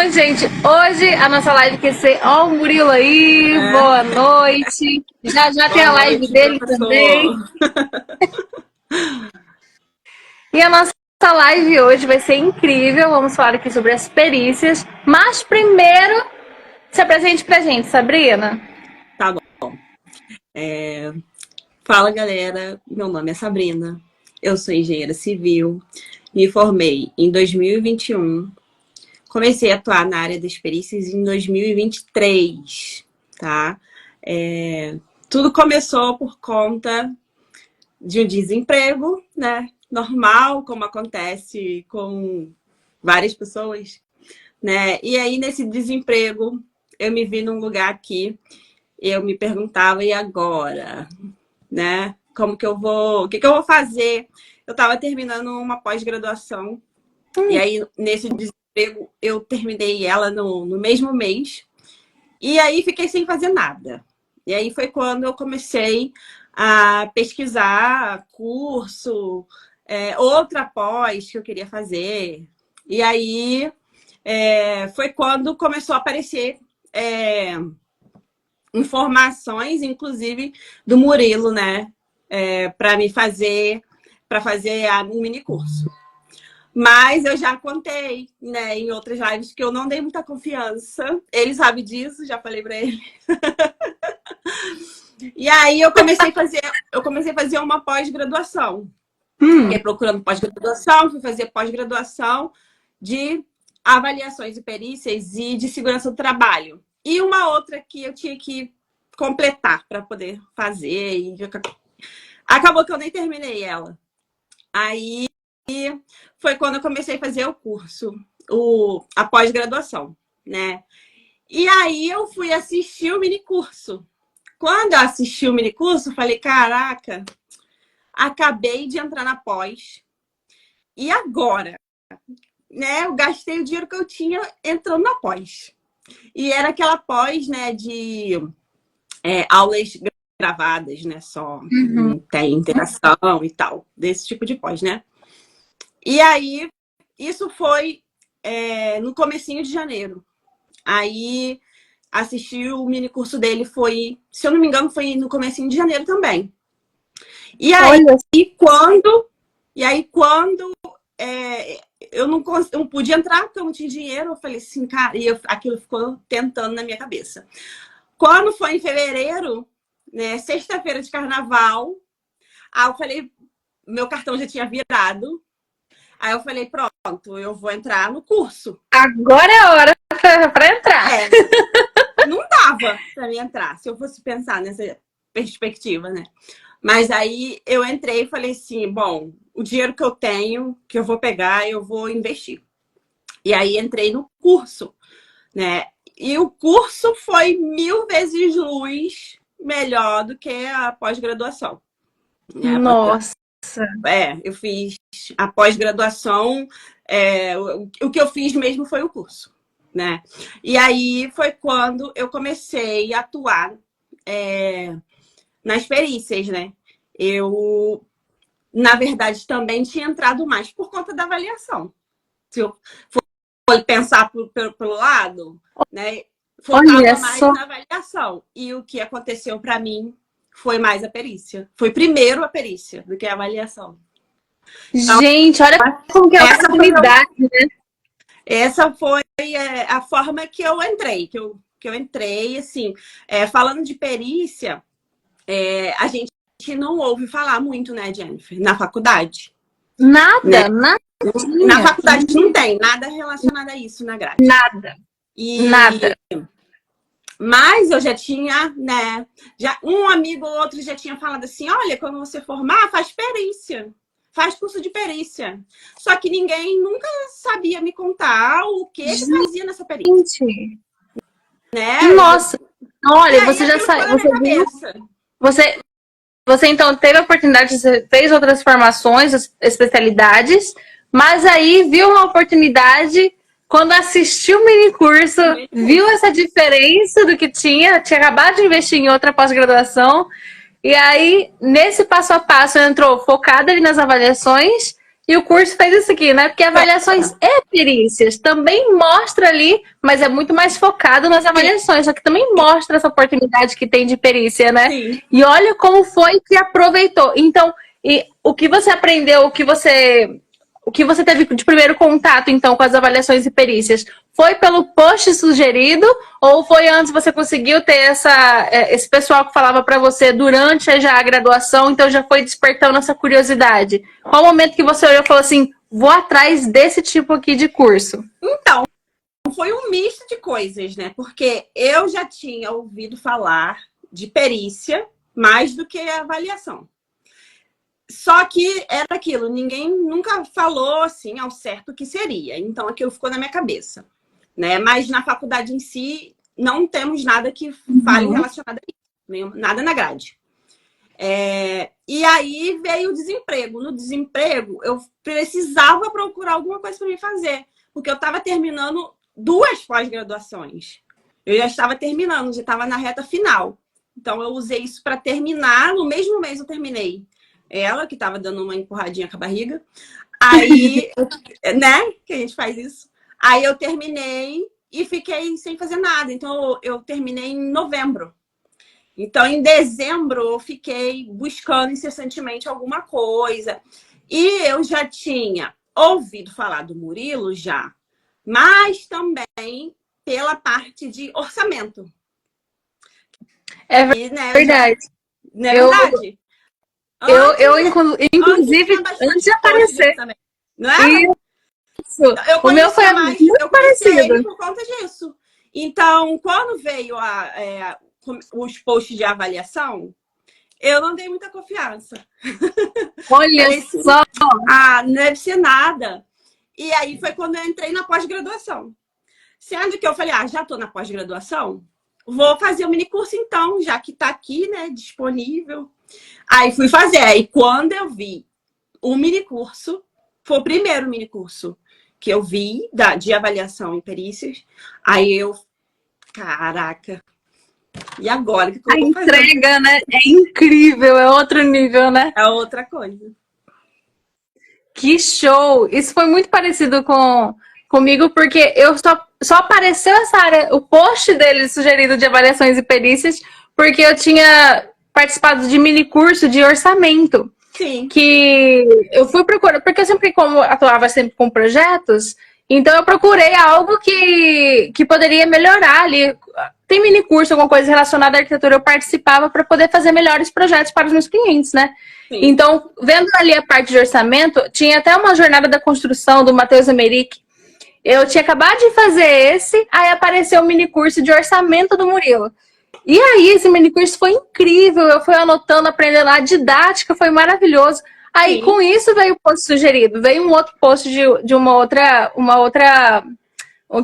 Então, gente, hoje a nossa live quer ser... Ó, o Murilo aí, boa noite. Já já tem a live dele também. E a nossa live hoje vai ser incrível. Vamos falar aqui sobre as perícias. Mas primeiro, se apresente pra gente, Sabrina. Tá bom. Fala, galera. Meu nome é Sabrina. Eu sou engenheira civil. Me formei em 2021. Comecei a atuar na área das perícias em 2023, tá? Tudo começou por conta de um desemprego, né? Normal, como acontece com várias pessoas, né? E aí, nesse desemprego, eu me vi num lugar que eu me perguntava, e agora? Né? Como que eu vou... O que que eu vou fazer? Eu estava terminando uma pós-graduação. E aí, nesse desemprego, eu terminei ela no mesmo mês. E aí, fiquei sem fazer nada. E aí, foi quando eu comecei a pesquisar curso, outra pós que eu queria fazer. E aí, foi quando começou a aparecer informações, inclusive, do Murilo, né? Para fazer um mini curso. Mas eu já contei, né, em outras lives que eu não dei muita confiança. Ele sabe disso, já falei para ele. E aí eu comecei a fazer uma pós-graduação. Fiquei procurando pós-graduação, fui fazer pós-graduação de avaliações e perícias e de segurança do trabalho. E uma outra que eu tinha que completar para poder fazer. E acabou que eu nem terminei ela. Aí foi quando eu comecei a fazer o curso, a pós-graduação, né? E aí eu fui assistir o minicurso. Quando eu assisti o minicurso, falei, caraca, acabei de entrar na pós. E agora? Né? Eu gastei o dinheiro que eu tinha entrando na pós. E era aquela pós, né, de aulas gravadas, né, só. Não tem interação e tal, desse tipo de pós, né? E aí, isso foi no comecinho de janeiro. Aí, assisti o mini curso dele, foi, se eu não me engano, foi no comecinho de janeiro também. E aí, quando eu não podia entrar porque eu não tinha dinheiro, eu falei assim, cara, e aquilo ficou tentando na minha cabeça. Quando foi em fevereiro, né, sexta-feira de carnaval, aí eu falei, meu cartão já tinha virado. Aí eu falei, pronto, eu vou entrar no curso. Agora é a hora para entrar. Não dava para mim entrar, se eu fosse pensar nessa perspectiva, né? Mas aí eu entrei e falei assim, bom, o dinheiro que eu tenho, que eu vou pegar, eu vou investir. E aí entrei no curso, né? E o curso foi 1000 vezes luz melhor do que a pós-graduação. Né? Nossa! Eu fiz a pós-graduação, o que eu fiz mesmo foi o curso, né? E aí foi quando eu comecei a atuar nas perícias, né? Eu, na verdade, também tinha entrado mais por conta da avaliação. Se eu for pensar pelo lado, né? Focava mais na avaliação. E o que aconteceu para mim foi mais a perícia. Foi primeiro a perícia do que a avaliação. Então, gente, olha como que é a oportunidade, né? Essa foi a forma que eu entrei. Que eu entrei, assim, falando de perícia, a gente não ouve falar muito, né, Jennifer? Na faculdade. Nada, né? nada. Na faculdade não tem nada relacionado a isso na grade. Nada. Nada. Mas eu já tinha, né? Um amigo ou outro já tinha falado assim, olha, quando você formar, faz perícia. Faz curso de perícia. Só que ninguém nunca sabia me contar o que fazia nessa perícia. Né? Nossa! Olha, você já sabe. Você então teve a oportunidade, você fez outras formações, especialidades, mas aí viu uma oportunidade quando assistiu o minicurso, viu essa diferença do que tinha acabado de investir em outra pós-graduação, e aí, nesse passo a passo, entrou focada ali nas avaliações E o curso fez isso aqui, né? Porque avaliações e perícias também mostra ali, mas é muito mais focado nas avaliações, só que também mostra essa oportunidade que tem de perícia, né? Sim. E olha como foi que aproveitou. Então, e o que você aprendeu, o que você teve de primeiro contato, então, com as avaliações e perícias? Foi pelo post sugerido ou foi antes você conseguiu ter esse pessoal que falava para você durante já a graduação, então já foi despertando essa curiosidade? Qual o momento que você olhou e falou assim, vou atrás desse tipo aqui de curso? Então, foi um misto de coisas, né? Porque eu já tinha ouvido falar de perícia mais do que avaliação. Só que era aquilo, ninguém nunca falou assim ao certo o que seria. Então aquilo ficou na minha cabeça, né? Mas na faculdade em si não temos nada que fale relacionado a isso, nada na grade. E aí veio o desemprego. No desemprego eu precisava procurar alguma coisa para me fazer, porque eu estava terminando 2 pós-graduações. Eu já estava terminando, já estava na reta final. Então eu usei isso para terminar. No mesmo mês eu terminei ela, que estava dando uma empurradinha com a barriga. Aí, né? Que a gente faz isso. Aí eu terminei e fiquei sem fazer nada. Então, eu terminei em novembro. Então, em dezembro, eu fiquei buscando incessantemente alguma coisa. E eu já tinha ouvido falar do Murilo já, mas também pela parte de orçamento. É e, né, verdade. Não é verdade? Inclusive, antes de aparecer. Não é? Isso. O meu foi muito parecido. Ele por conta disso. Então, quando veio os posts de avaliação, eu não dei muita confiança. Olha só! Não deve ser nada. E aí foi quando eu entrei na pós-graduação. Sendo que eu falei, já estou na pós-graduação, vou fazer o minicurso então, já que está aqui, né, disponível. Aí fui fazer. Aí quando eu vi o minicurso, foi o primeiro minicurso que eu vi de avaliação em perícias. Aí eu, caraca, e agora? Que eu vou fazer? A entrega, né? É incrível, é outro nível, né? É outra coisa. Que show! Isso foi muito parecido comigo, porque eu só apareceu essa área, o post dele sugerido de avaliações e perícias, porque eu tinha participado de mini curso de orçamento. Sim. Que eu fui procurar, porque eu sempre atuava sempre com projetos, então eu procurei algo que poderia melhorar ali. Tem mini curso, alguma coisa relacionada à arquitetura, eu participava para poder fazer melhores projetos para os meus clientes, né? Sim. Então, vendo ali a parte de orçamento, tinha até uma jornada da construção do Matheus Emerick. Eu tinha acabado de fazer aí apareceu o mini curso de orçamento do Murilo. E aí, esse minicurso foi incrível. Eu fui anotando, aprendendo a didática, foi maravilhoso. Aí, com isso, veio o post sugerido. Veio um outro post de uma outra,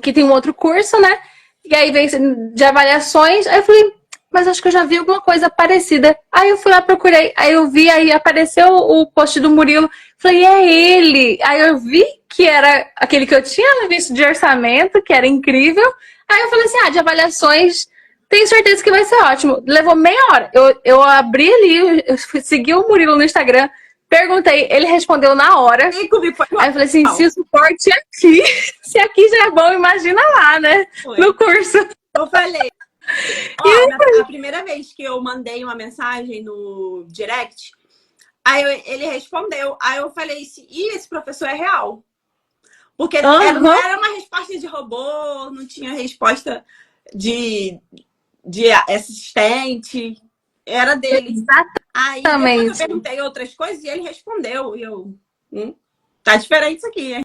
que tem um outro curso, né? E aí veio de avaliações. Aí eu falei, mas acho que eu já vi alguma coisa parecida. Aí eu fui lá, procurei. Aí eu vi, aí apareceu o post do Murilo. Falei, é ele. Aí eu vi que era aquele que eu tinha visto de orçamento, que era incrível. Aí eu falei assim, de avaliações... Tenho certeza que vai ser ótimo. Levou meia hora. Eu abri ali, eu segui o Murilo no Instagram, perguntei, ele respondeu na hora. Aí eu falei assim, se o suporte é aqui, se aqui já é bom, imagina lá, né? Foi. No curso. Eu falei. A primeira vez que eu mandei uma mensagem no direct, aí ele respondeu. Aí eu falei assim, esse professor é real. Porque não era uma resposta de robô, não tinha resposta de assistente, era dele. Exatamente. Aí depois eu perguntei outras coisas e ele respondeu. E eu, tá diferente isso aqui, hein?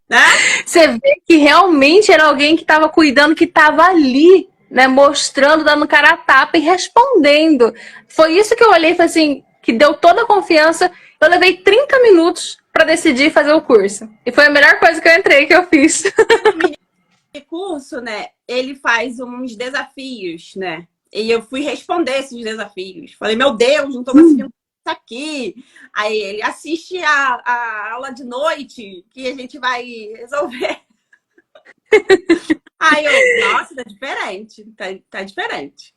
Né? Você vê que realmente era alguém que estava cuidando, que estava ali, né? Mostrando, dando cara a tapa e respondendo. Foi isso que eu olhei e falei assim, que deu toda a confiança. Eu levei 30 minutos para decidir fazer o curso. E foi a melhor coisa que eu fiz. Curso, né? Ele faz uns desafios, né? E eu fui responder esses desafios. Falei, meu Deus, não tô conseguindo isso aqui. Aí ele assiste a aula de noite que a gente vai resolver. Aí eu, nossa, tá diferente. Tá diferente.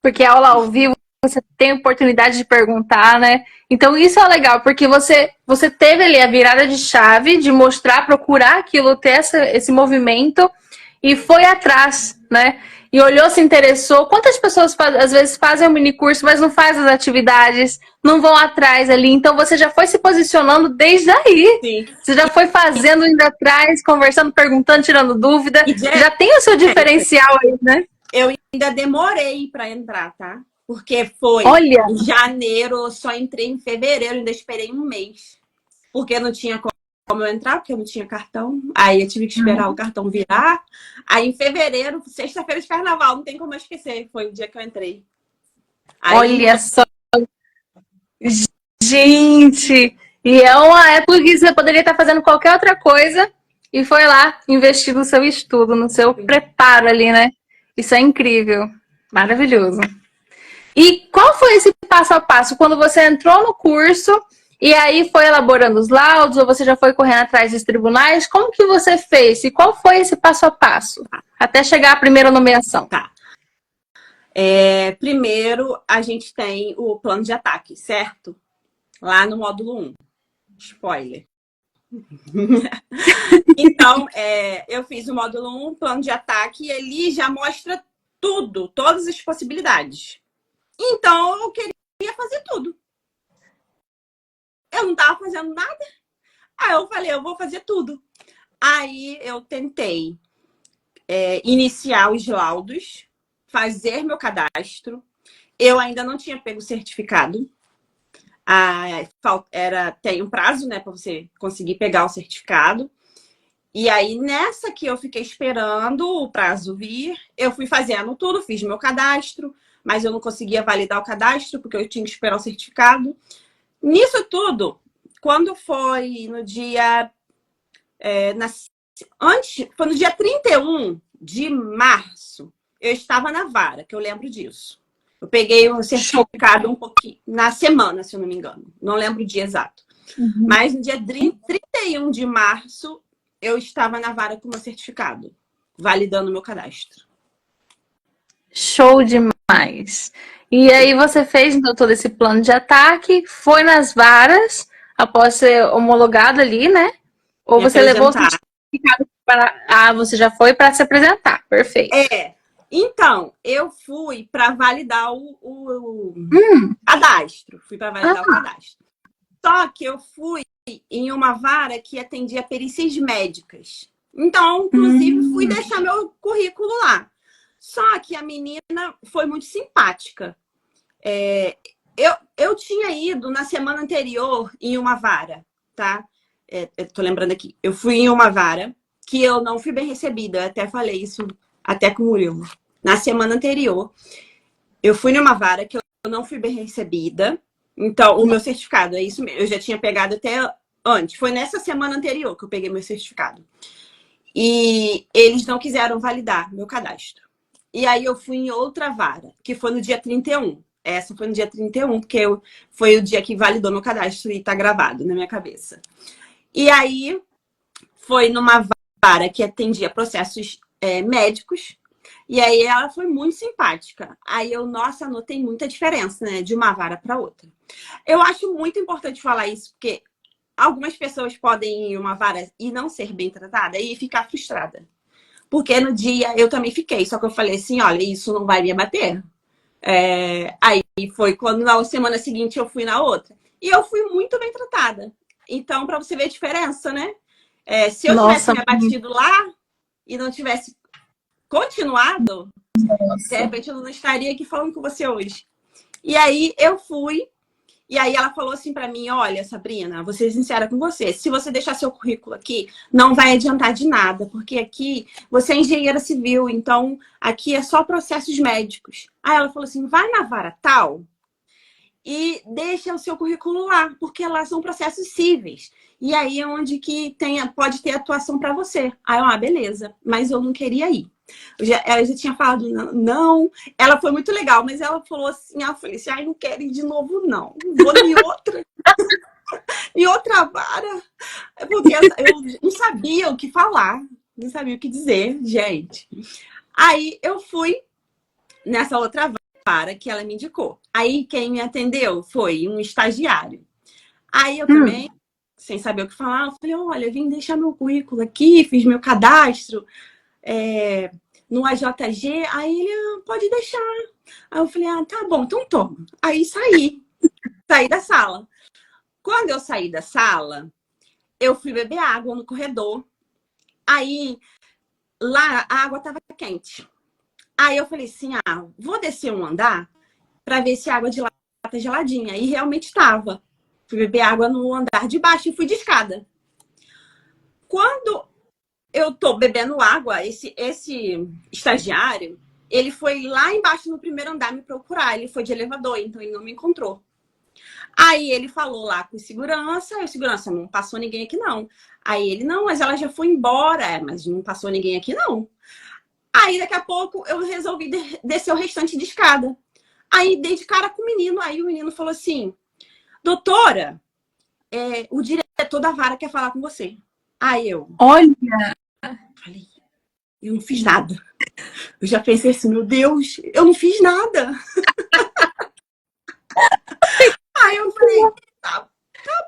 Porque a aula ao vivo você tem oportunidade de perguntar, né? Então isso é legal, porque você teve ali a virada de chave de mostrar, procurar aquilo, ter esse movimento e foi atrás, né? E olhou, se interessou. Quantas pessoas às vezes fazem um mini curso, mas não fazem as atividades, não vão atrás ali. Então você já foi se posicionando desde aí. Sim. Você já foi fazendo, indo atrás, conversando, perguntando, tirando dúvida. Já tem o seu diferencial aí, né? Eu ainda demorei para entrar, tá? Porque foi em janeiro, eu só entrei em fevereiro, ainda esperei um mês. Porque não tinha como eu entrar, porque eu não tinha cartão. Aí eu tive que esperar o cartão virar. Aí em fevereiro, sexta-feira de carnaval, não tem como eu esquecer. Foi o dia que eu entrei. Aí, olha só. Gente! E é uma época que você poderia estar fazendo qualquer outra coisa e foi lá investir no seu estudo, no seu preparo ali, né? Isso é incrível. Maravilhoso. E qual foi esse passo a passo? Quando você entrou no curso e aí foi elaborando os laudos ou você já foi correndo atrás dos tribunais? Como que você fez? E qual foi esse passo a passo? Até chegar à primeira nomeação. Tá. Primeiro, a gente tem o plano de ataque, certo? Lá no módulo 1. Spoiler. Então, eu fiz o módulo 1, plano de ataque, e ele já mostra tudo, todas as possibilidades. Então, eu queria fazer tudo. Eu não estava fazendo nada. Aí eu falei, eu vou fazer tudo. Aí eu tentei iniciar os laudos, fazer meu cadastro. Eu ainda não tinha pego o certificado. Tem um prazo, né, para você conseguir pegar o certificado. E aí, nessa que eu fiquei esperando o prazo vir, eu fui fazendo tudo, fiz meu cadastro, mas eu não conseguia validar o cadastro, porque eu tinha que esperar o certificado. Nisso tudo, quando foi no dia... foi no dia 31 de março, eu estava na vara, que eu lembro disso. Eu peguei o certificado um pouquinho, na semana, se eu não me engano. Não lembro o dia exato. Uhum. Mas no dia 31 de março, eu estava na vara com o meu certificado, validando o meu cadastro. Show demais! E aí você fez então, todo esse plano de ataque, foi nas varas, após ser homologado ali, né? Ou você levou o certificado para... você já foi para se apresentar, perfeito. Então, eu fui para validar o cadastro. Fui para validar o cadastro. Só que eu fui em uma vara que atendia perícias médicas. Então, inclusive, fui deixar meu currículo lá. Só que a menina foi muito simpática. Eu tinha ido na semana anterior em uma vara, tá? Eu tô lembrando aqui. Eu fui em uma vara que eu não fui bem recebida. Eu até falei isso até com o Murilo. Na semana anterior, eu fui numa vara que eu não fui bem recebida. Então, o meu certificado, é isso mesmo. Eu já tinha pegado até antes. Foi nessa semana anterior que eu peguei meu certificado. E eles não quiseram validar meu cadastro. E aí eu fui em outra vara, que foi no dia 31. Essa foi no dia 31, porque foi o dia que validou meu cadastro e tá gravado na minha cabeça. E aí foi numa vara que atendia processos médicos. E aí ela foi muito simpática. Aí nossa, notei muita diferença, né? De uma vara para outra. Eu acho muito importante falar isso, porque algumas pessoas podem ir em uma vara e não ser bem tratada e ficar frustrada. Porque no dia eu também fiquei, só que eu falei assim, olha, isso não vai me abater. Aí foi quando na semana seguinte eu fui na outra. E eu fui muito bem tratada. Então, para você ver a diferença, né? Se eu tivesse me abatido lá e não tivesse continuado, de repente eu não estaria aqui falando com você hoje. E aí eu fui, e aí ela falou assim pra mim, olha, Sabrina, vou ser sincera com você, se você deixar seu currículo aqui, não vai adiantar de nada, porque aqui você é engenheira civil, então aqui é só processos médicos. Aí ela falou assim, vai na vara tal e deixa o seu currículo lá, porque lá são processos cíveis. E aí é onde que pode ter atuação pra você. Aí beleza, mas eu não queria ir. Ela já tinha falado, não. Ela foi muito legal, mas ela falou assim, eu falei assim, não quero ir de novo, não. Vou em outra. Em outra vara. Porque eu não sabia o que falar. Não sabia o que dizer, gente. Aí eu fui nessa outra vara. vara que ela me indicou. Aí quem me atendeu foi um estagiário. Aí eu também, sem saber o que falar, eu falei, olha, eu vim deixar meu currículo aqui, fiz meu cadastro no AJG. Aí ele, pode deixar. Aí eu falei, tá bom, então toma. Aí saí da sala. Quando eu saí da sala, eu fui beber água no corredor. Aí, lá, a água estava quente. Aí eu falei assim, vou descer um andar para ver se a água de lá tá geladinha. E realmente estava. Fui beber água no andar de baixo e fui de escada. Quando eu tô bebendo água, esse estagiário, ele foi lá embaixo no primeiro andar me procurar. Ele foi de elevador, então ele não me encontrou. Aí ele falou lá com o segurança, e o segurança, não passou ninguém aqui não. Aí ele, não, mas ela já foi embora. Mas não passou ninguém aqui não. Aí daqui a pouco eu resolvi descer o restante de escada. Aí dei de cara com o menino, aí o menino falou assim, doutora, o diretor da vara quer falar com você. Aí eu... Olha! Falei, eu não fiz nada. Eu já pensei assim, meu Deus, eu não fiz nada. Aí eu falei, tá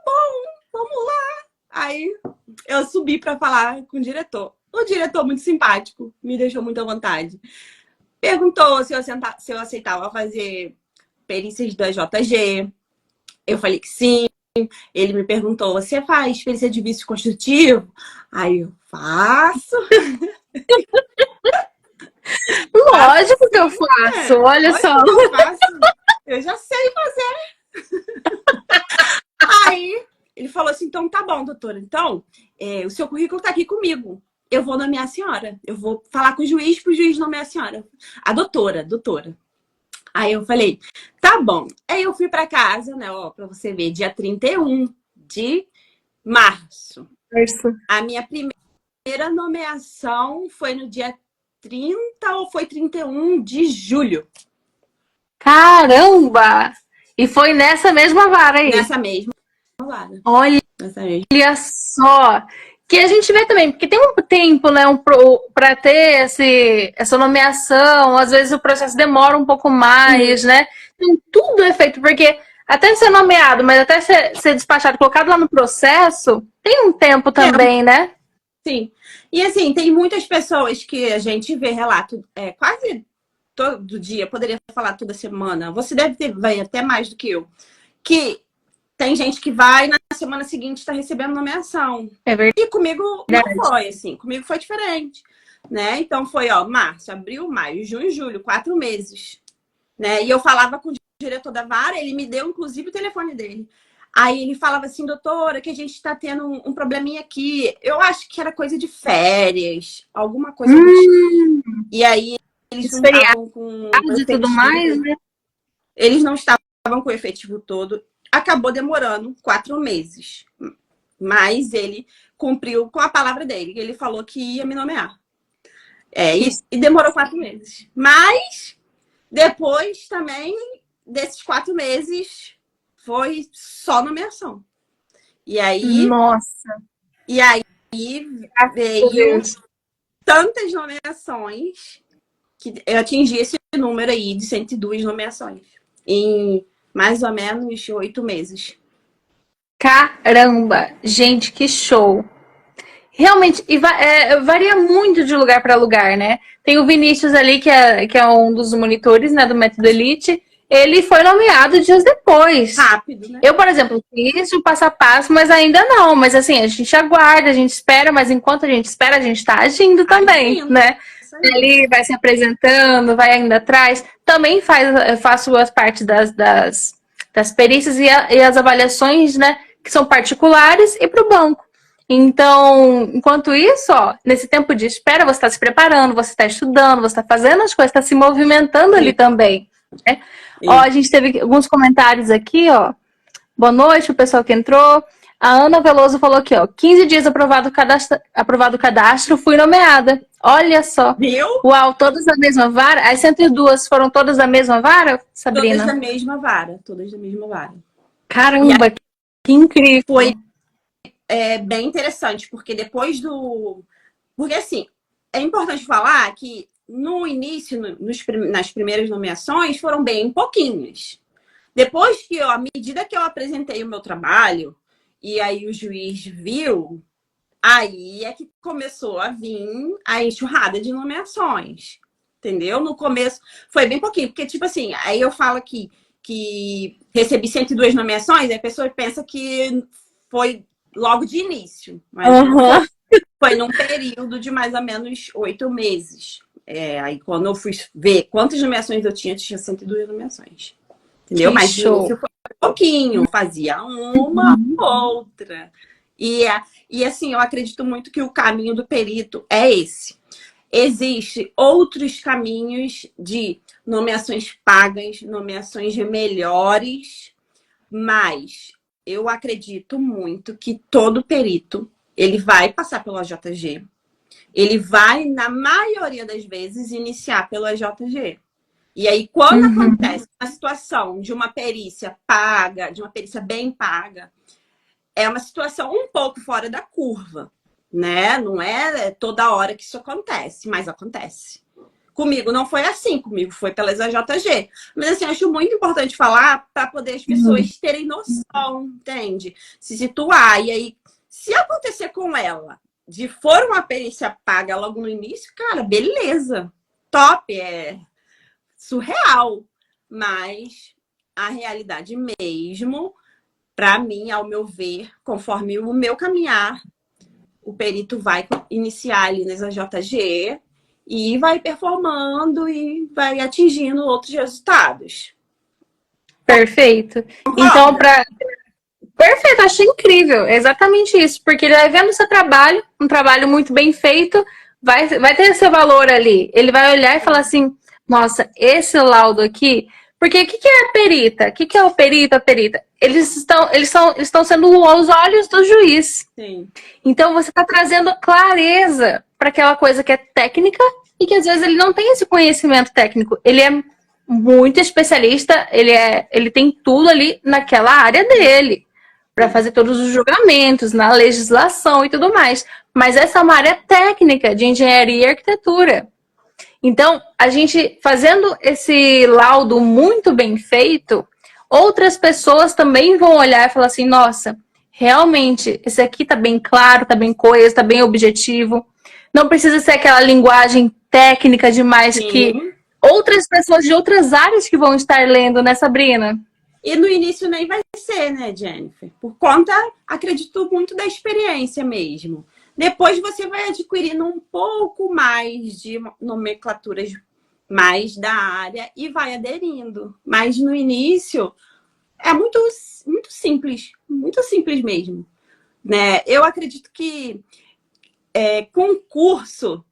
bom, vamos lá. Aí eu subi para falar com o diretor. O diretor, muito simpático, me deixou muito à vontade. Perguntou se eu aceitava fazer perícias da JG. Eu falei que sim. Ele me perguntou, você faz perícia de vício construtivo? Aí eu faço. Lógico que eu faço, olha só. Eu faço. Eu já sei fazer. Aí ele falou assim, então tá bom, doutora. Então, o seu currículo tá aqui comigo. Eu vou nomear a senhora. Eu vou falar com o juiz pro juiz nomear a senhora. A doutora. Aí eu falei, tá bom. Aí eu fui pra casa, né, pra você ver, dia 31 de março. Isso. A minha primeira nomeação foi no dia 30 ou foi 31 de julho. Caramba! E foi nessa mesma vara aí? Nessa mesma vara. Olha só! Que a gente vê também, porque tem um tempo, né, para ter essa nomeação, às vezes o processo demora um pouco mais, né? Então, tudo é feito, porque até ser nomeado, mas até ser despachado, colocado lá no processo, tem um tempo também, né? Sim. E assim, tem muitas pessoas que a gente vê relato quase todo dia, poderia falar toda semana, você deve ter, vai até mais do que eu, que tem gente que vai na semana seguinte está recebendo nomeação. É verdade. E comigo não foi, assim. Comigo foi diferente, né? Então foi, março, abril, maio, junho, julho, 4 meses, né? E eu falava com o diretor da vara, ele me deu, inclusive, o telefone dele. Aí ele falava assim, doutora, que a gente está tendo um probleminha aqui. Eu acho que era coisa de férias, alguma coisa do tipo. E aí eles não estavam com e tudo mais, né? Eles não estavam com o efetivo todo. Acabou demorando 4 meses. Mas ele cumpriu com a palavra dele. Ele falou que ia me nomear. E demorou 4 meses. Mas depois também desses 4 meses foi só nomeação. E aí... Nossa! E aí veio tantas nomeações que eu atingi esse número aí de 102 nomeações. Em mais ou menos 8 meses. Caramba! Gente, que show! Realmente, varia muito de lugar para lugar, né? Tem o Vinícius ali, que é um dos monitores, né, do Método Elite. Ele foi nomeado dias depois. Rápido, né? Eu, por exemplo, fiz o passo a passo, mas ainda não. Mas assim, a gente aguarda, a gente espera, mas enquanto a gente espera, a gente está agindo também, né? Ele vai se apresentando, vai indo atrás. Também faço as partes das perícias e as avaliações, né? Que são particulares e para o banco. Então, enquanto isso, nesse tempo de espera, você está se preparando, você está estudando, você está fazendo as coisas, está se movimentando ali também. Né? A gente teve alguns comentários aqui, Boa noite, o pessoal que entrou. A Ana Veloso falou aqui, 15 dias aprovado o cadastro, fui nomeada. Olha só. Viu? Uau, todas da mesma vara? As 102 foram todas da mesma vara, Sabrina? Todas da mesma vara. Caramba, que incrível. Foi bem interessante, porque depois Porque assim, é importante falar que no início, nas primeiras nomeações, foram bem pouquinhas. Depois que à medida que eu apresentei o meu trabalho, e aí o juiz viu, aí é que começou a vir a enxurrada de nomeações. Entendeu? No começo foi bem pouquinho, porque, tipo assim, aí eu falo aqui que recebi 102 nomeações, aí a pessoa pensa que foi logo de início, mas não foi num período de mais ou menos 8 meses. Aí quando eu fui ver quantas nomeações eu tinha 102 nomeações. Entendeu? Que Mas no show. início foi um pouquinho, fazia uma, outra. E assim, eu acredito muito que o caminho do perito é esse. Existem outros caminhos de nomeações pagas, nomeações melhores, mas eu acredito muito que todo perito, ele vai passar pela JG, ele vai, na maioria das vezes, iniciar pela JG. E aí, quando acontece a situação de uma perícia paga, de uma perícia bem paga, é uma situação um pouco fora da curva, né? Não é toda hora que isso acontece, mas acontece. Comigo não foi assim, comigo foi pelas AJG. Mas assim, acho muito importante falar para poder as pessoas terem noção, entende? Se situar. E aí, se acontecer com ela, de for uma perícia paga logo no início, cara, beleza. Top, é surreal. Mas a realidade mesmo, para mim, ao meu ver, conforme o meu caminhar, o perito vai iniciar ali nas AJG e vai performando e vai atingindo outros resultados. Perfeito. Então, perfeito, achei incrível. Exatamente isso. Porque ele vai vendo o seu trabalho, um trabalho muito bem feito, vai ter seu valor ali. Ele vai olhar e falar assim, nossa, esse laudo aqui... Porque o que é a perita? O que é o perito, a perita? Eles estão sendo os olhos do juiz. Sim. Então, você está trazendo clareza para aquela coisa que é técnica e que, às vezes, ele não tem esse conhecimento técnico. Ele é muito especialista, ele tem tudo ali naquela área dele para fazer todos os julgamentos, na legislação e tudo mais. Mas essa é uma área técnica de engenharia e arquitetura. Então, a gente fazendo esse laudo muito bem feito, outras pessoas também vão olhar e falar assim, nossa, realmente, esse aqui tá bem claro, tá bem coeso, tá bem objetivo. Não precisa ser aquela linguagem técnica demais que outras pessoas de outras áreas que vão estar lendo, né, Sabrina? E no início nem vai ser, né, Jennifer? Por conta, acredito muito da experiência mesmo. Depois você vai adquirindo um pouco mais de nomenclaturas mais da área e vai aderindo. Mas no início é muito simples mesmo. Né? Eu acredito que concurso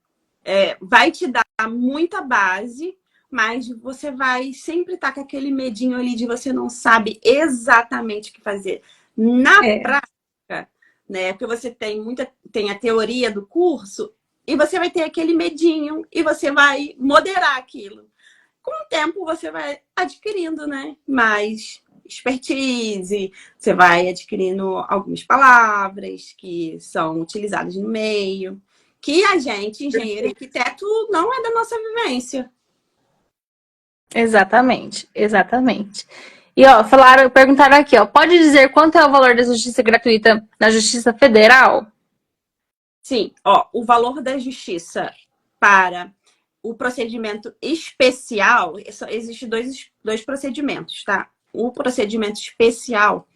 vai te dar muita base, mas você vai sempre estar com aquele medinho ali de você não sabe exatamente o que fazer. Na prática, né? Porque você tem a teoria do curso e você vai ter aquele medinho e você vai moderar aquilo. Com o tempo você vai adquirindo, né? Mais expertise, você vai adquirindo algumas palavras que são utilizadas no meio, que a gente, engenheiro e arquiteto, não é da nossa vivência. Exatamente, exatamente. E ó, perguntaram aqui, ó, pode dizer quanto é o valor da justiça gratuita na Justiça Federal? Sim, ó, o valor da justiça para o procedimento especial, existem dois procedimentos, tá? O procedimento especial,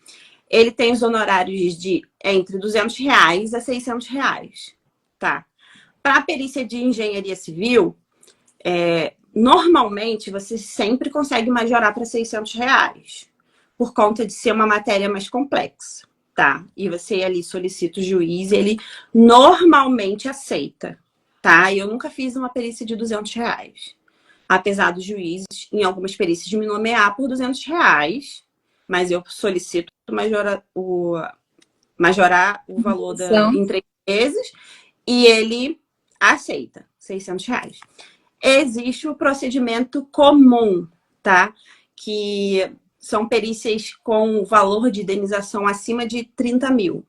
ele tem os honorários de entre R$200 a R$600, tá? Para a perícia de engenharia civil, normalmente, você sempre consegue majorar para R$600, por conta de ser uma matéria mais complexa, tá? E você ali solicita o juiz, ele normalmente aceita, tá? Eu nunca fiz uma perícia de R$200, apesar do juiz, em algumas perícias, me nomear por R$200, mas eu solicito majorar o valor em 3 meses e ele aceita R$600. Existe o procedimento comum, tá? Que são perícias com valor de indenização acima de 30 mil,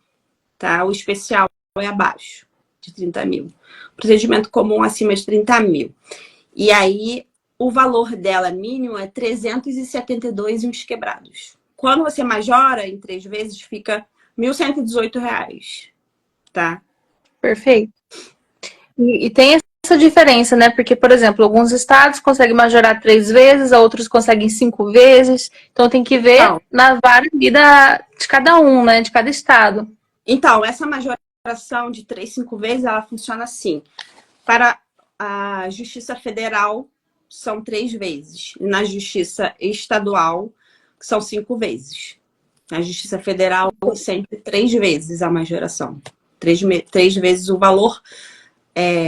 tá? O especial é abaixo de 30 mil. Procedimento comum acima de 30 mil. E aí, o valor dela mínimo é 372 e uns quebrados. Quando você majora em 3 vezes, fica R$ 1.118, tá? Perfeito. E tem essa diferença, né? Porque, por exemplo, alguns estados conseguem majorar 3 vezes, outros conseguem 5 vezes. Então tem que ver Então, na vara de cada um, né? De cada estado. Então, essa majoração de 3, 5 vezes, ela funciona assim. Para a Justiça Federal, são 3 vezes. E na Justiça Estadual, são 5 vezes. Na Justiça Federal, sempre 3 vezes a majoração. 3 vezes o valor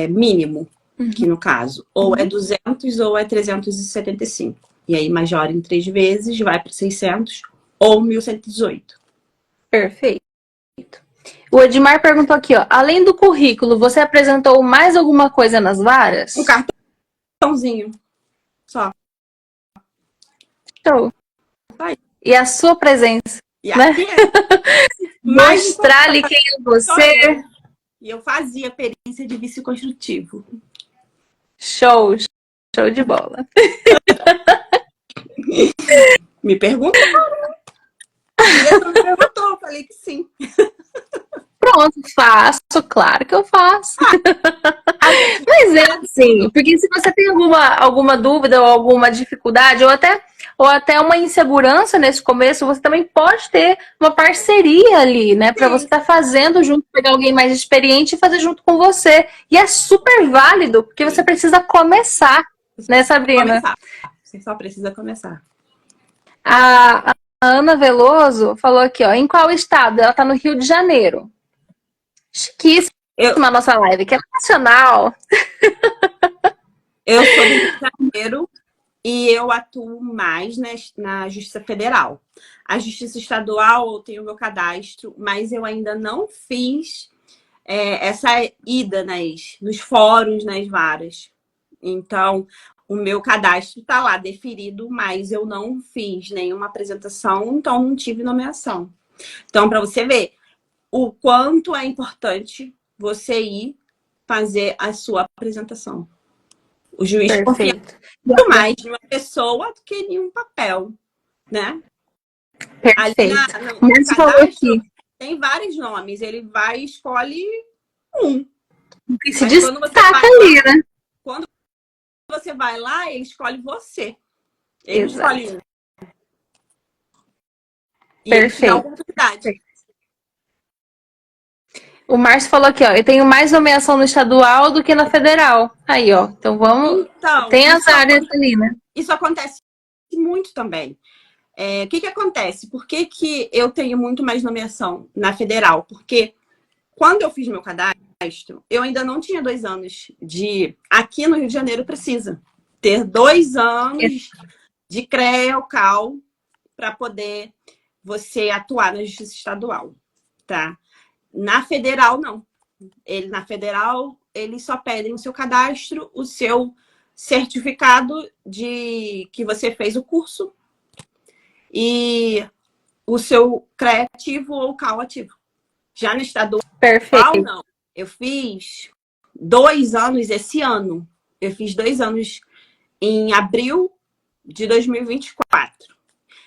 mínimo, que no caso, ou é 200 ou é 375. E aí majora em 3 vezes, vai para 600 ou 1.118. Perfeito. O Edmar perguntou aqui, ó. Além do currículo, você apresentou mais alguma coisa nas varas? Um cartãozinho. Só. Show. Vai. E a sua presença, E né? aqui é Mostrar ali quem é você. E eu fazia perícia de vício construtivo. Show. Show de bola. Me perguntou. Me perguntou, eu falei que sim. Pronto, faço, claro que eu faço. Mas é assim, porque se você tem alguma dúvida ou alguma dificuldade, ou até uma insegurança nesse começo, você também pode ter uma parceria ali, né? Para você estar fazendo junto, pegar alguém mais experiente e fazer junto com você. E é super válido, porque você precisa começar, né, Sabrina? Você só precisa começar. A Ana Veloso falou aqui, ó, em qual estado? Ela tá no Rio de Janeiro. Chiquíssima a nossa live, que é nacional. Eu sou do Rio de Janeiro e eu atuo mais na Justiça Federal. A Justiça Estadual eu tenho meu cadastro, mas eu ainda não fiz essa ida nos fóruns, nas varas. Então, o meu cadastro está lá deferido, mas eu não fiz nenhuma apresentação, então não tive nomeação. Então, para você ver o quanto é importante você ir fazer a sua apresentação. O juiz confia muito mais em uma pessoa do que em um papel, né? Perfeito. Ali no cadastro tem vários nomes, ele vai e escolhe um. Que se destaca ali, né? Quando você vai lá, ele escolhe você. Ele escolhe um. E ele te dá a oportunidade. O Márcio falou aqui, ó, eu tenho mais nomeação no estadual do que na federal. Aí, ó, então vamos... Então, tem as áreas ali, né? Isso acontece muito também. O que acontece? Por que eu tenho muito mais nomeação na federal? Porque quando eu fiz meu cadastro, eu ainda não tinha 2 anos de... Aqui no Rio de Janeiro precisa ter 2 anos de CREA-CAL para poder você atuar na justiça estadual, tá? Na federal, não. Na federal, eles só pedem o seu cadastro, o seu certificado de que você fez o curso e o seu CREA ativo ou CAL ativo. Já no estadual, não. Eu fiz 2 anos esse ano. Eu fiz 2 anos em abril de 2024.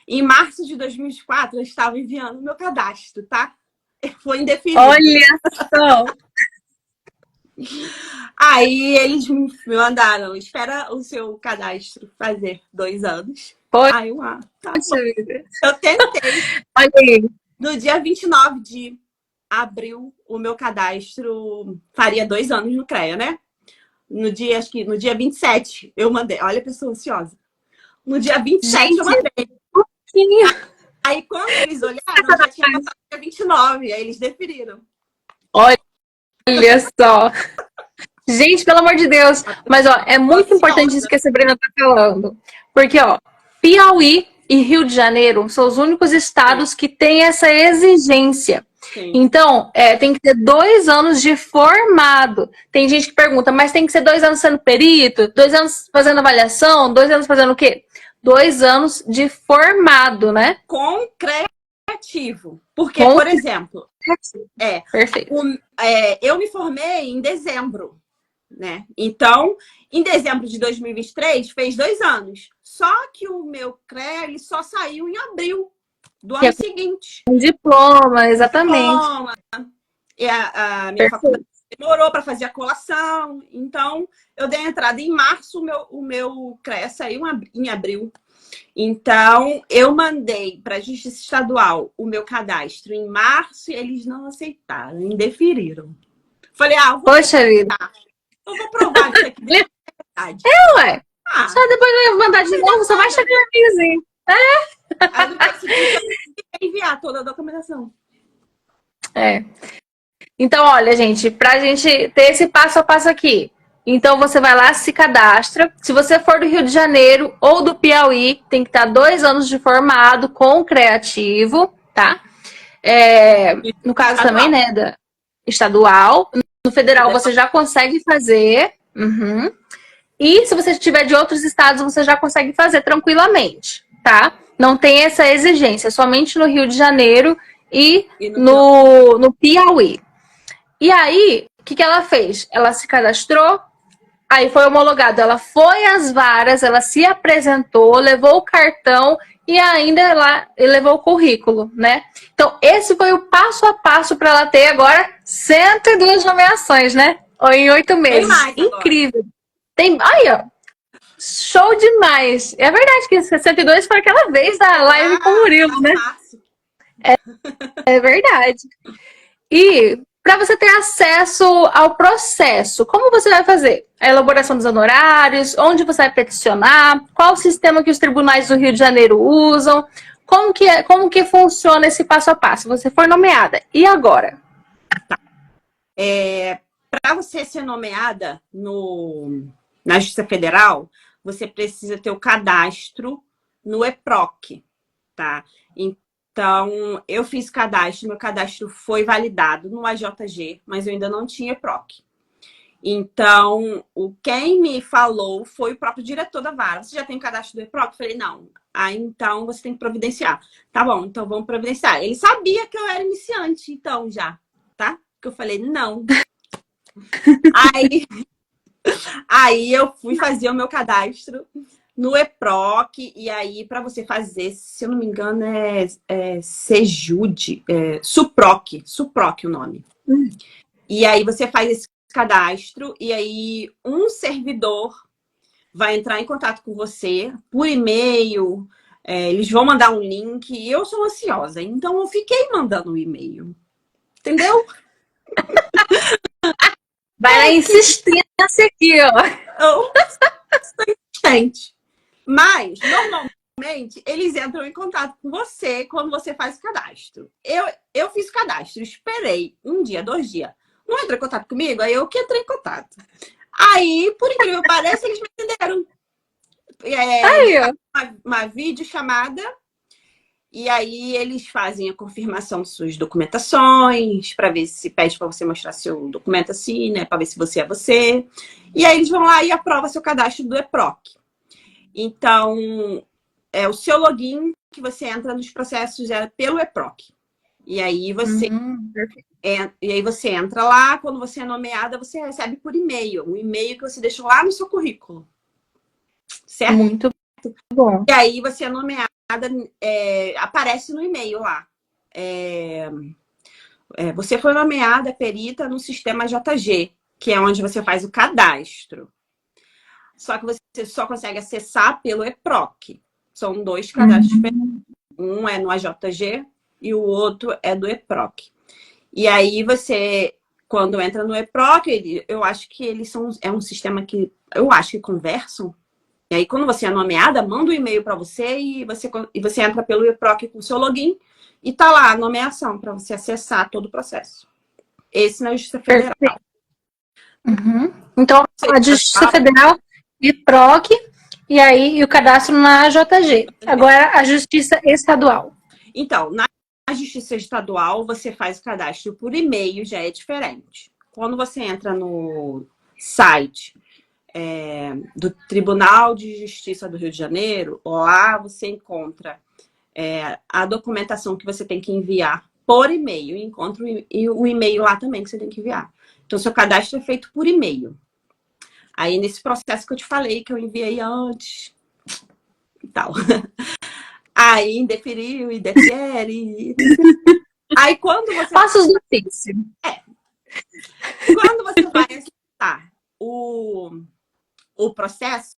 Em março de 2024, eu estava enviando o meu cadastro, tá? Foi indefinido. Olha só! Aí eles me mandaram, espera o seu cadastro fazer 2 anos. Aí eu, tá bom. Eu tentei. Olha aí. No dia 29 de abril, o meu cadastro faria 2 anos no CREA, né? Acho que no dia 27, eu mandei. Olha a pessoa ansiosa. No dia 27, eu mandei. Aí, quando eles olharam, já tinha passado o dia 29. Aí, eles deferiram. Olha só. Gente, pelo amor de Deus. Mas, ó, é muito importante isso que a Sabrina tá falando. Porque, ó, Piauí e Rio de Janeiro são os únicos estados que têm essa exigência. Sim. Então, tem que ter 2 anos de formado. Tem gente que pergunta, mas tem que ser 2 anos sendo perito? 2 anos fazendo avaliação? 2 anos fazendo o quê? 2 anos de formado, né? Concreativo. Porque, por exemplo... Perfeito. Eu me formei em dezembro né? Então, em dezembro de 2023, fez 2 anos. Só que o meu CREA, ele só saiu em abril do ano seguinte. Um diploma, exatamente. Diploma. E a minha faculdade demorou para fazer a colação. Então, eu dei a entrada em março, o meu CREA saiu em abril. Então, eu mandei para a Justiça Estadual o meu cadastro em março e eles não aceitaram, indeferiram. Falei, Poxa vida. Eu vou provar isso aqui de verdade. Ué. Só depois eu vou mandar de novo, só vai chegar aqui. Aí no dia seguinte eu consegui enviar toda a documentação. Então, olha, gente, pra gente ter esse passo a passo aqui. Então, você vai lá, se cadastra. Se você for do Rio de Janeiro ou do Piauí, tem que estar 2 anos de formado com criativo, tá? No caso também, né, da estadual. No federal, você já consegue fazer. Uhum. E se você tiver de outros estados, você já consegue fazer tranquilamente, tá? Não tem essa exigência, somente no Rio de Janeiro e no Piauí. E aí, o que ela fez? Ela se cadastrou, aí foi homologado. Ela foi às varas, ela se apresentou, levou o cartão e ainda levou o currículo, né? Então, esse foi o passo a passo para ela ter agora 102 nomeações, né? Em 8 meses. Incrível. Tem, aí, ó. Show demais. É verdade que 62 foi aquela vez da live com o Murilo, né? É verdade. E para você ter acesso ao processo, como você vai fazer? A elaboração dos honorários, onde você vai peticionar, qual o sistema que os tribunais do Rio de Janeiro usam, como que funciona esse passo a passo? Você foi nomeada. E agora? Para você ser nomeada na Justiça Federal, você precisa ter o cadastro no EPROC, tá? Então, eu fiz cadastro, meu cadastro foi validado no AJG, mas eu ainda não tinha EPROC. Então, quem me falou foi o próprio diretor da vara. Você já tem cadastro do EPROC? Eu falei, não. Então você tem que providenciar. Tá bom, então vamos providenciar. Ele sabia que eu era iniciante, então, já, tá? Que eu falei, não. Aí eu fui fazer o meu cadastro no EPROC, e aí para você fazer, se eu não me engano, Sejude, Suproc o nome. E aí você faz esse cadastro, e aí um servidor vai entrar em contato com você por e-mail, eles vão mandar um link, e eu sou ansiosa, então eu fiquei mandando um e-mail. Entendeu? Vai lá insistir aqui, ó. Eu sou insistente. Mas, normalmente, eles entram em contato com você quando você faz o cadastro. Eu fiz o cadastro, esperei 1 dia, 2 dias. Não entrou em contato comigo? Aí eu que entrei em contato. Aí, por incrível que pareça, eles me entenderam. Aí, ó. Uma videochamada. E aí eles fazem a confirmação de suas documentações, para ver se pede para você mostrar seu documento assim, né? Para ver se você é você. E aí eles vão lá e aprovam seu cadastro do EPROC. Então, é o seu login que você entra nos processos pelo EPROC. E aí você entra lá, quando você é nomeada, você recebe por e-mail. Um e-mail que você deixa lá no seu currículo. Certo? Muito bom. E aí você é nomeada, aparece no e-mail lá. Você foi nomeada perita no sistema JG, que é onde você faz o cadastro. Só que você só consegue acessar pelo EPROC. São 2 cadastros diferentes. Um é no AJG e o outro é do EPROC. E aí você, quando entra no EPROC, eu acho que eles é um sistema que eu acho que conversam. E aí, quando você é nomeada, manda um e-mail para você e você entra pelo EPROC com o seu login e tá lá a nomeação para você acessar todo o processo. Esse na Justiça Federal. Então, a Justiça Federal, EPROC, e aí o cadastro na JG. Agora, a Justiça Estadual. Então, na Justiça Estadual, você faz o cadastro por e-mail, já é diferente. Quando você entra no site do Tribunal de Justiça do Rio de Janeiro, lá você encontra a documentação que você tem que enviar por e-mail. Encontra o e-mail lá também que você tem que enviar. Então, seu cadastro é feito por e-mail. Aí, nesse processo que eu te falei, que eu enviei antes e tal. Aí, indeferiu, indefere. Aí, quando você... Passos do ofício. Quando você vai acessar o processo,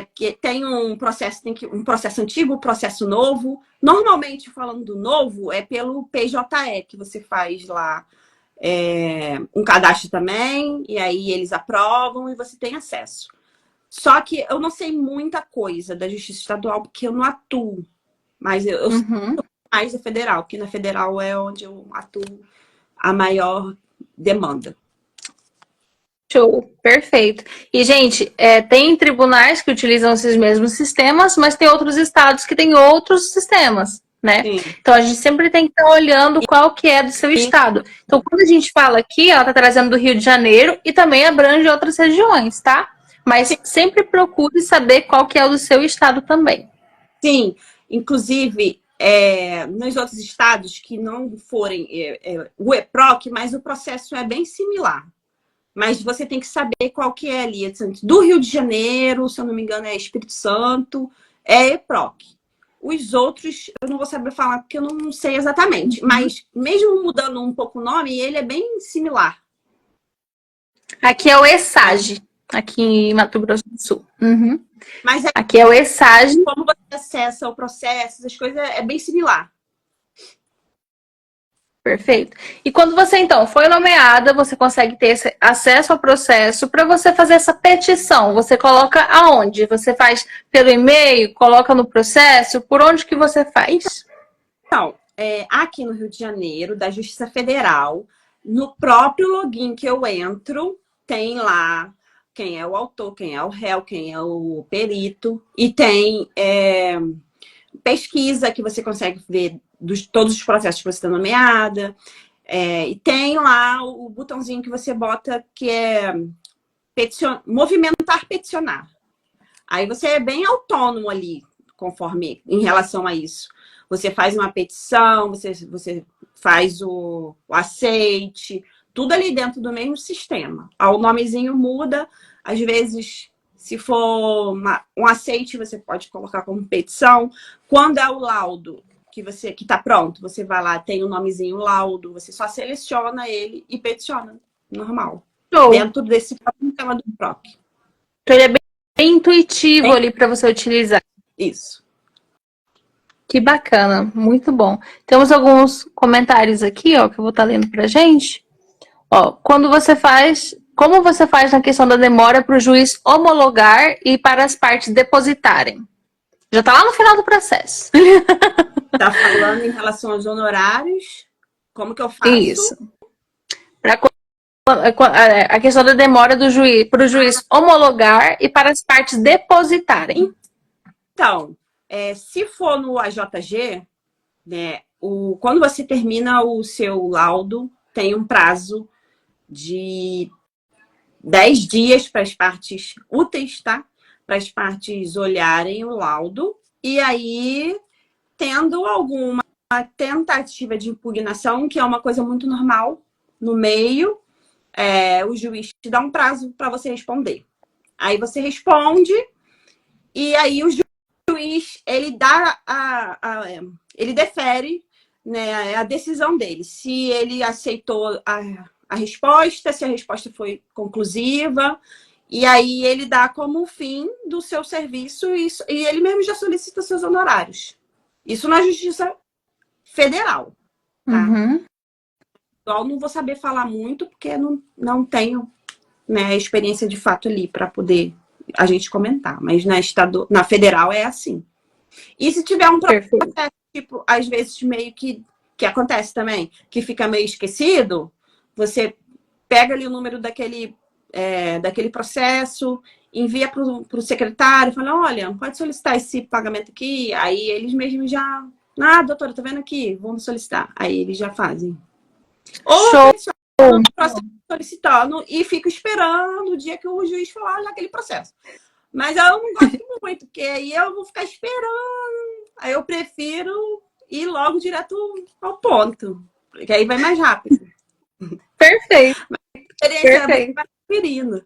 porque tem um processo, um processo antigo, um processo novo. Normalmente, falando do novo, é pelo PJE que você faz lá um cadastro também, e aí eles aprovam e você tem acesso. Só que eu não sei muita coisa da Justiça Estadual, porque eu não atuo. Mas eu sei mais da Federal, porque na Federal é onde eu atuo a maior demanda. Show, perfeito. E, gente, tem tribunais que utilizam esses mesmos sistemas, mas tem outros estados que têm outros sistemas, né? Sim. Então, a gente sempre tem que estar olhando qual que é do seu estado. Então, quando a gente fala aqui, ela está trazendo do Rio de Janeiro e também abrange outras regiões, tá? Mas sempre procure saber qual que é o do seu estado também. Sim, inclusive, nos outros estados que não forem o EPROC, mas o processo é bem similar. Mas você tem que saber qual que é ali. Do Rio de Janeiro, se eu não me engano, é Espírito Santo, é EPROC. Os outros, eu não vou saber falar porque eu não sei exatamente. Mas mesmo mudando um pouco o nome, ele é bem similar. Aqui é o ESAGE, aqui em Mato Grosso do Sul. Mas aqui é o ESAGE. Como você acessa o processo, essas coisas, é bem similar. Perfeito. E quando você, então, foi nomeada, você consegue ter esse acesso ao processo para você fazer essa petição. Você coloca aonde? Você faz pelo e-mail? Coloca no processo? Por onde que você faz? Então, aqui no Rio de Janeiro, da Justiça Federal, no próprio login que eu entro, tem lá quem é o autor, quem é o réu, quem é o perito. E tem pesquisa que você consegue ver todos os processos que você está nomeada. E tem lá o botãozinho que você bota que é movimentar peticionar. Aí você é bem autônomo ali, conforme em relação a isso. Você faz uma petição, você faz o aceite, tudo ali dentro do mesmo sistema. O nomezinho muda, às vezes, se for um aceite, você pode colocar como petição. Quando é o laudo que está pronto, você vai lá, tem o nomezinho laudo, você só seleciona ele e peticiona, normal. Show. Dentro desse sistema do PROC. Então ele é bem intuitivo ali para você utilizar. Isso. Que bacana, muito bom. Temos alguns comentários aqui, ó, que eu vou estar lendo pra gente. Ó, como você faz na questão da demora para o juiz homologar e para as partes depositarem? Já tá lá no final do processo. Tá falando em relação aos honorários? Como que eu faço? Isso. A questão da demora do juiz, para o juiz homologar e para as partes depositarem. Então, se for no AJG, né, quando você termina o seu laudo, tem um prazo de 10 dias para as partes úteis, tá? Para as partes olharem o laudo. E aí, tendo alguma tentativa de impugnação, que é uma coisa muito normal no meio, o juiz te dá um prazo para você responder. Aí você responde e aí o juiz, ele dá ele defere, né, a decisão dele. Se ele aceitou a resposta, se a resposta foi conclusiva, e aí ele dá como fim do seu serviço e ele mesmo já solicita seus honorários. Isso na Justiça Federal, tá? Eu não vou saber falar muito, porque não tenho, né, experiência de fato ali para poder a gente comentar. Mas na Federal é assim. E se tiver um processo, tipo, às vezes meio que acontece também, que fica meio esquecido, você pega ali o número daquele processo, envia para o secretário, fala, olha, pode solicitar esse pagamento aqui, aí eles mesmos já... doutora, tá vendo aqui? Vamos solicitar. Aí eles já fazem. Ou o processo solicitando e fico esperando o dia que o juiz falar naquele processo. Mas eu não gosto muito, porque aí eu vou ficar esperando. Aí eu prefiro ir logo direto ao ponto, porque aí vai mais rápido. Perfeito. Mas a experiência vai preferindo.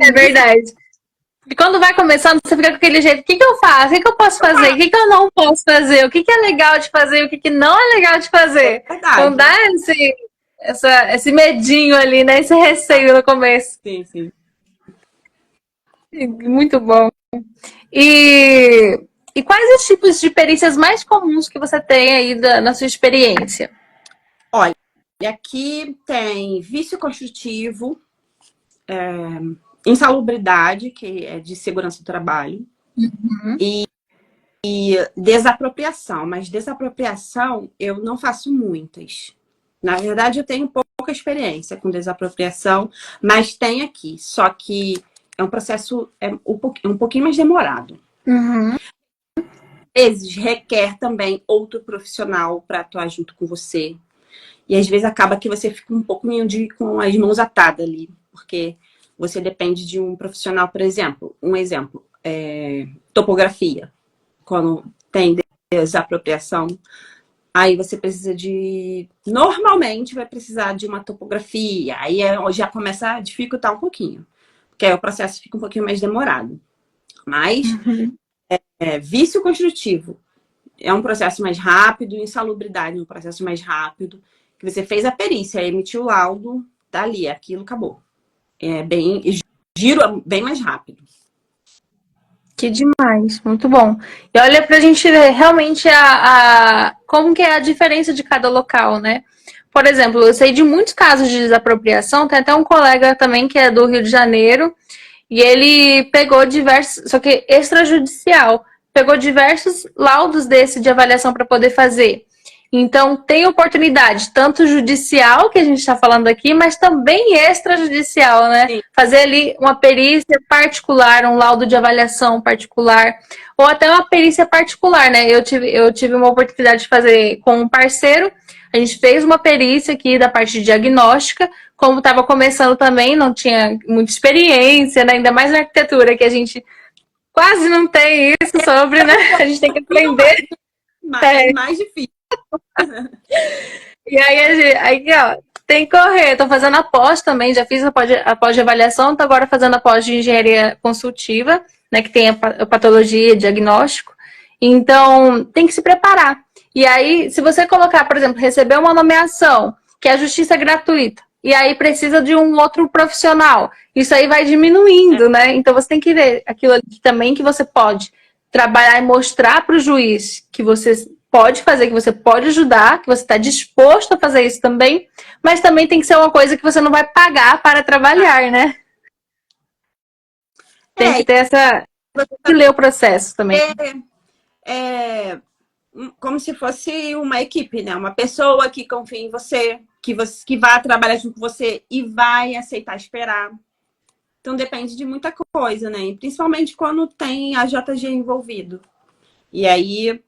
É verdade. E quando vai começando, você fica com aquele jeito, o que eu faço? O que eu posso fazer? O que eu não posso fazer? O que é legal de fazer? O que não é legal de fazer? É verdade. Então dá esse medinho ali, né? Esse receio no começo. Sim, sim. Muito bom. E quais os tipos de perícias mais comuns que você tem aí na sua experiência? Olha, aqui tem vício construtivo, insalubridade, que é de segurança do trabalho, e desapropriação. Mas desapropriação eu não faço muitas. Na verdade, eu tenho pouca experiência com desapropriação, mas tem aqui. Só que é um processo um pouquinho mais demorado. Uhum. Às vezes requer também outro profissional para atuar junto com você. E às vezes acaba que você fica um pouquinho com as mãos atadas ali, porque você depende de um profissional, por exemplo. Um exemplo, topografia. Quando tem desapropriação, aí você precisa normalmente vai precisar de uma topografia. Aí já começa a dificultar um pouquinho, porque aí o processo fica um pouquinho mais demorado. Mas vício construtivo é um processo mais rápido, insalubridade é um processo mais rápido, que você fez a perícia, emitiu o laudo, tá ali, aquilo acabou. Giro bem mais rápido. Que demais, muito bom. E olha pra gente ver realmente como que é a diferença de cada local, né? Por exemplo, eu sei de muitos casos de desapropriação, tem até um colega também que é do Rio de Janeiro, e ele pegou diversos, só que extrajudicial, pegou diversos laudos desse de avaliação para poder fazer. Então, tem oportunidade, tanto judicial, que a gente está falando aqui, mas também extrajudicial, né? Sim. Fazer ali uma perícia particular, um laudo de avaliação particular, ou até uma perícia particular, né? Eu tive uma oportunidade de fazer com um parceiro, a gente fez uma perícia aqui da parte de diagnóstica, como estava começando também, não tinha muita experiência, né? Ainda mais na arquitetura, que a gente quase não tem isso sobre, né? A gente tem que aprender. É mais difícil. E aí, ó, tem que correr. Tô fazendo a pós também, já fiz a pós de avaliação, tô agora fazendo a pós de engenharia consultiva, né, que tem a patologia, diagnóstico. Então, tem que se preparar. E aí, se você colocar, por exemplo, receber uma nomeação, que a justiça é gratuita, e aí precisa de um outro profissional, isso aí vai diminuindo, né? Então, você tem que ver aquilo ali também que você pode trabalhar e mostrar para o juiz que você pode fazer, que você pode ajudar, que você está disposto a fazer isso também, mas também tem que ser uma coisa que você não vai pagar para trabalhar, né? Tem que ter essa... que ler o processo também. Como se fosse uma equipe, né? Uma pessoa que confia em você, que vai trabalhar junto com você e vai aceitar esperar. Então depende de muita coisa, né? E principalmente quando tem a JG envolvido. E aí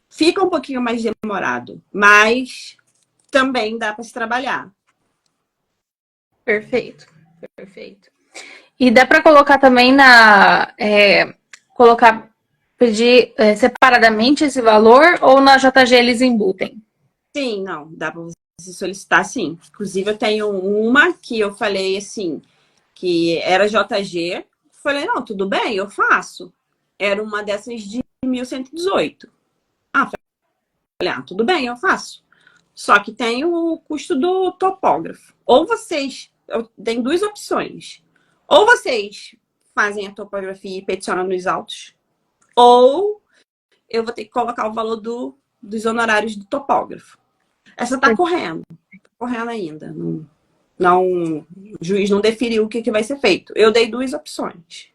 fica um pouquinho mais demorado, mas também dá para se trabalhar. Perfeito, perfeito. E dá para colocar também pedir separadamente esse valor ou na JG eles embutem? Sim, não, dá para você solicitar sim. Inclusive eu tenho uma que eu falei assim, que era JG, falei, não, tudo bem, eu faço. Era uma dessas de 1.118. Falei, tudo bem, eu faço. Só que tem o custo do topógrafo. Ou vocês, eu tenho duas opções. Ou vocês fazem a topografia e peticionam nos autos, ou eu vou ter que colocar o valor dos honorários do topógrafo. Essa tá correndo ainda. O juiz não definiu o que vai ser feito. Eu dei duas opções,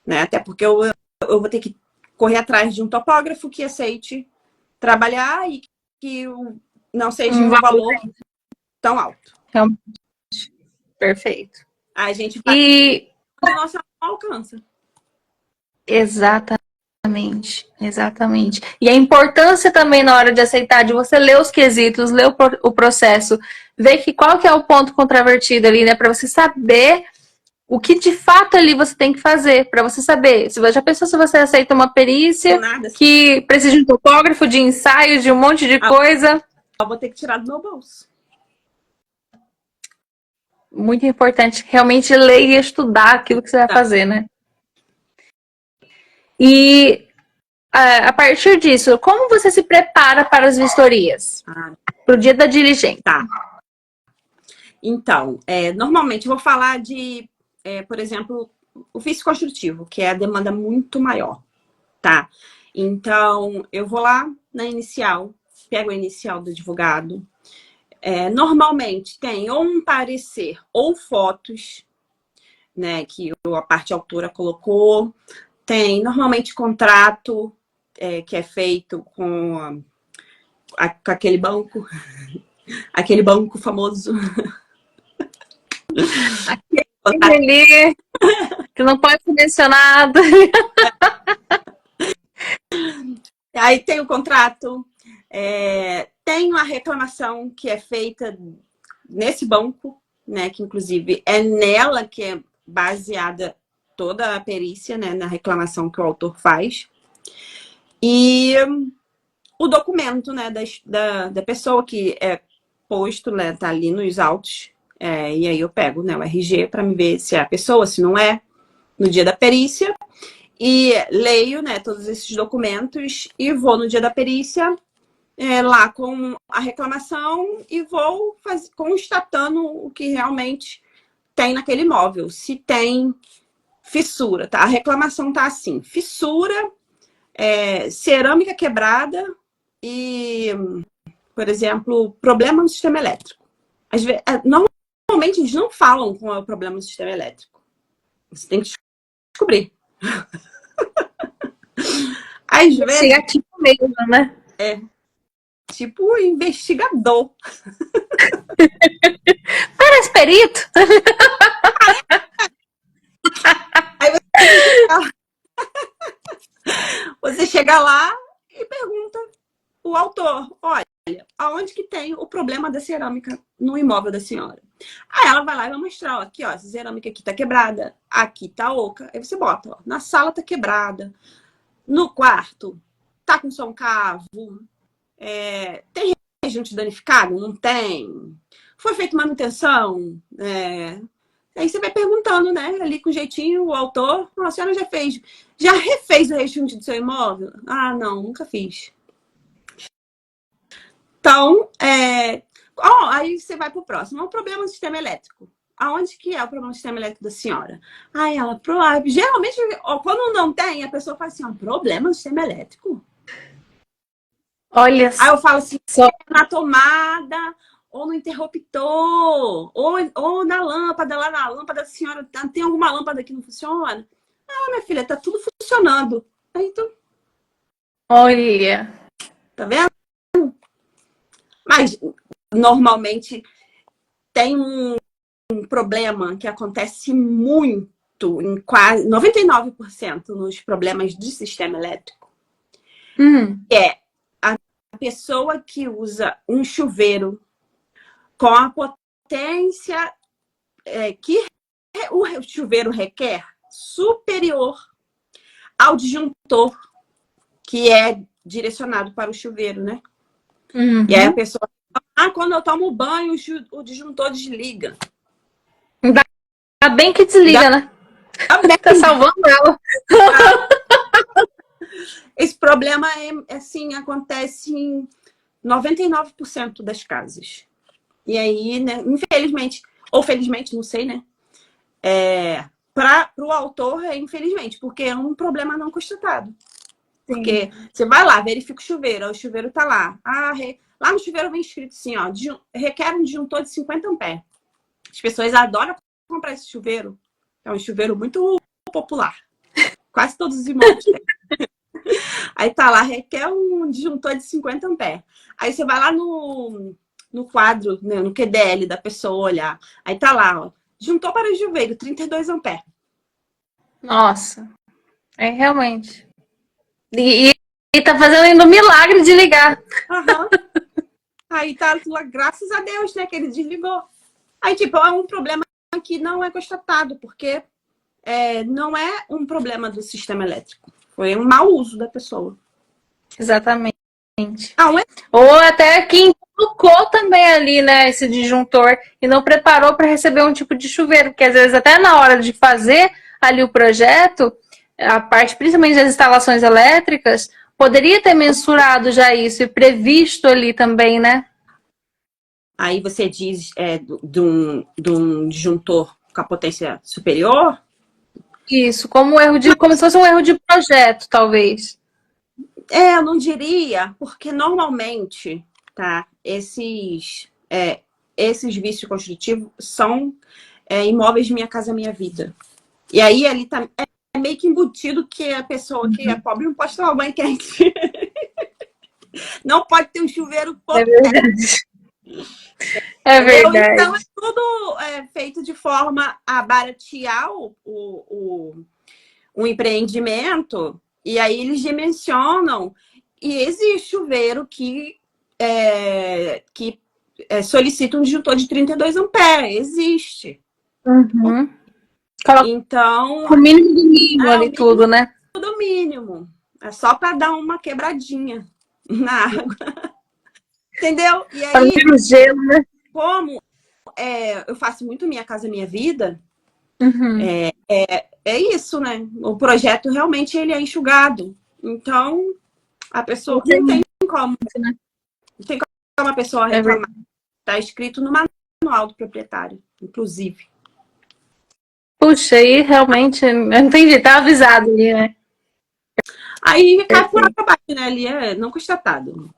né? Até porque eu vou ter que correr atrás de um topógrafo que aceite trabalhar e que não seja um valor tão alto. Perfeito. A gente faz o nosso alcance. Exatamente. E a importância também na hora de aceitar, de você ler os quesitos, ler o processo, ver qual que é o ponto controvertido ali, né? Para você saber o que de fato ali você tem que fazer, para você saber. Se você já pensou se você aceita uma perícia que precisa de um topógrafo, de ensaio, de um monte de coisa? Eu vou ter que tirar do meu bolso. muito importante realmente ler e estudar aquilo que você vai fazer, né? E a partir disso, como você se prepara para as vistorias? Para o dia da diligência. Tá. Então, normalmente eu vou falar de, por exemplo, o vício construtivo, que é a demanda muito maior, tá? Então, eu vou lá na inicial, pego a inicial do advogado. Normalmente tem ou um parecer ou fotos, né, que a parte autora colocou. Tem normalmente contrato que é feito com aquele banco, aquele banco famoso. Aquele que não pode ser mencionado. Aí tem o contrato, tem uma reclamação que é feita nesse banco, né? Que inclusive é nela que é baseada toda a perícia, né? Na reclamação que o autor faz. E o documento, né? Da pessoa que é posto, né? Tá ali nos autos. E aí eu pego, né, o RG para me ver se é a pessoa, se não é, no dia da perícia. E leio, né, todos esses documentos e vou no dia da perícia lá com a reclamação e vou constatando o que realmente tem naquele imóvel. Se tem fissura, tá? A reclamação tá assim, fissura, cerâmica quebrada e, por exemplo, problema no sistema elétrico. Às vezes, normalmente eles não falam qual é o problema no sistema elétrico. Você tem que descobrir. Às vezes é tipo mesmo, né? Tipo investigador. Parece perito. Aí você chega lá e pergunta o autor, olha, aonde que tem o problema da cerâmica no imóvel da senhora? Aí ela vai lá e vai mostrar, ó, aqui, ó, essa cerâmica aqui tá quebrada, aqui tá oca. Aí você bota, ó, na sala tá quebrada, no quarto tá com som cavo, tem rejunte danificado? Não tem. Foi feita manutenção? Aí você vai perguntando, né? Ali com jeitinho, o autor, a senhora já refez o rejunte do seu imóvel? Ah, não, nunca fiz. Então, aí você vai pro próximo. O problema do sistema elétrico. Aonde que é o problema do sistema elétrico da senhora? Aí ela, geralmente, quando não tem, a pessoa fala assim, problema no sistema elétrico? Olha. Aí eu falo assim, na tomada, ou no interruptor, ou na lâmpada, lá na lâmpada da senhora, tem alguma lâmpada que não funciona? Ah, minha filha, tá tudo funcionando. Aí, então, olha. tá vendo? Mas, normalmente, tem um problema que acontece muito, em quase 99% nos problemas de sistema elétrico, que é a pessoa que usa um chuveiro com a potência que o chuveiro requer superior ao disjuntor que é direcionado para o chuveiro, né? E aí a pessoa, quando eu tomo banho, o disjuntor desliga. Ainda bem que desliga, né? Tá salvando ela. Esse problema assim, acontece em 99% das casas. E aí, né, infelizmente, ou felizmente, não sei, né? Para o autor, infelizmente, porque é um problema não constatado. Sim. Porque você vai lá, verifica o chuveiro tá lá. Lá no chuveiro vem escrito assim, ó, requer um disjuntor de 50 amperes. As pessoas adoram comprar esse chuveiro. É um chuveiro muito popular. Quase todos os imóveis têm. Aí tá lá, requer um disjuntor de 50 amperes. Aí você vai lá no quadro, né, no QDL da pessoa olhar. Aí tá lá, ó, disjuntor para chuveiro, 32 amperes. Nossa, realmente. E tá fazendo ainda um milagre de ligar. Aí tá lá, graças a Deus, né, que ele desligou. Aí, tipo, é um problema que não é constatado, porque não é um problema do sistema elétrico. Foi um mau uso da pessoa. Exatamente. Ah, Ou até que colocou também ali, né, esse disjuntor e não preparou para receber um tipo de chuveiro, porque às vezes até na hora de fazer ali o projeto, a parte principalmente das instalações elétricas, poderia ter mensurado já isso e previsto ali também, né? Aí você diz de um disjuntor com a potência superior? Isso, como se fosse um erro de projeto, talvez. Eu não diria, porque normalmente, tá, esses vícios construtivos são imóveis de Minha Casa Minha Vida. E aí ali tá, é meio que embutido que a pessoa que é pobre não pode tomar banho quente. Não pode ter um chuveiro potente. É verdade. É verdade. Então é tudo feito de forma a baratear o empreendimento. E aí eles dimensionam. E existe chuveiro que solicita um disjuntor de 32 amperes. Existe. Uhum. Então, o mínimo do mínimo ali tudo, né? Do mínimo. É só para dar uma quebradinha na água. Entendeu? E aí, gelo, né? como eu faço muito Minha Casa Minha Vida, uhum. é isso, né? O projeto realmente ele é enxugado. Então, a pessoa não tem como. Não tem como a pessoa reclamar. Está escrito no manual do proprietário, inclusive. Puxa, aí realmente, eu entendi, tá avisado ali, né? Aí cai por abaixo, né? Ali é não constatado.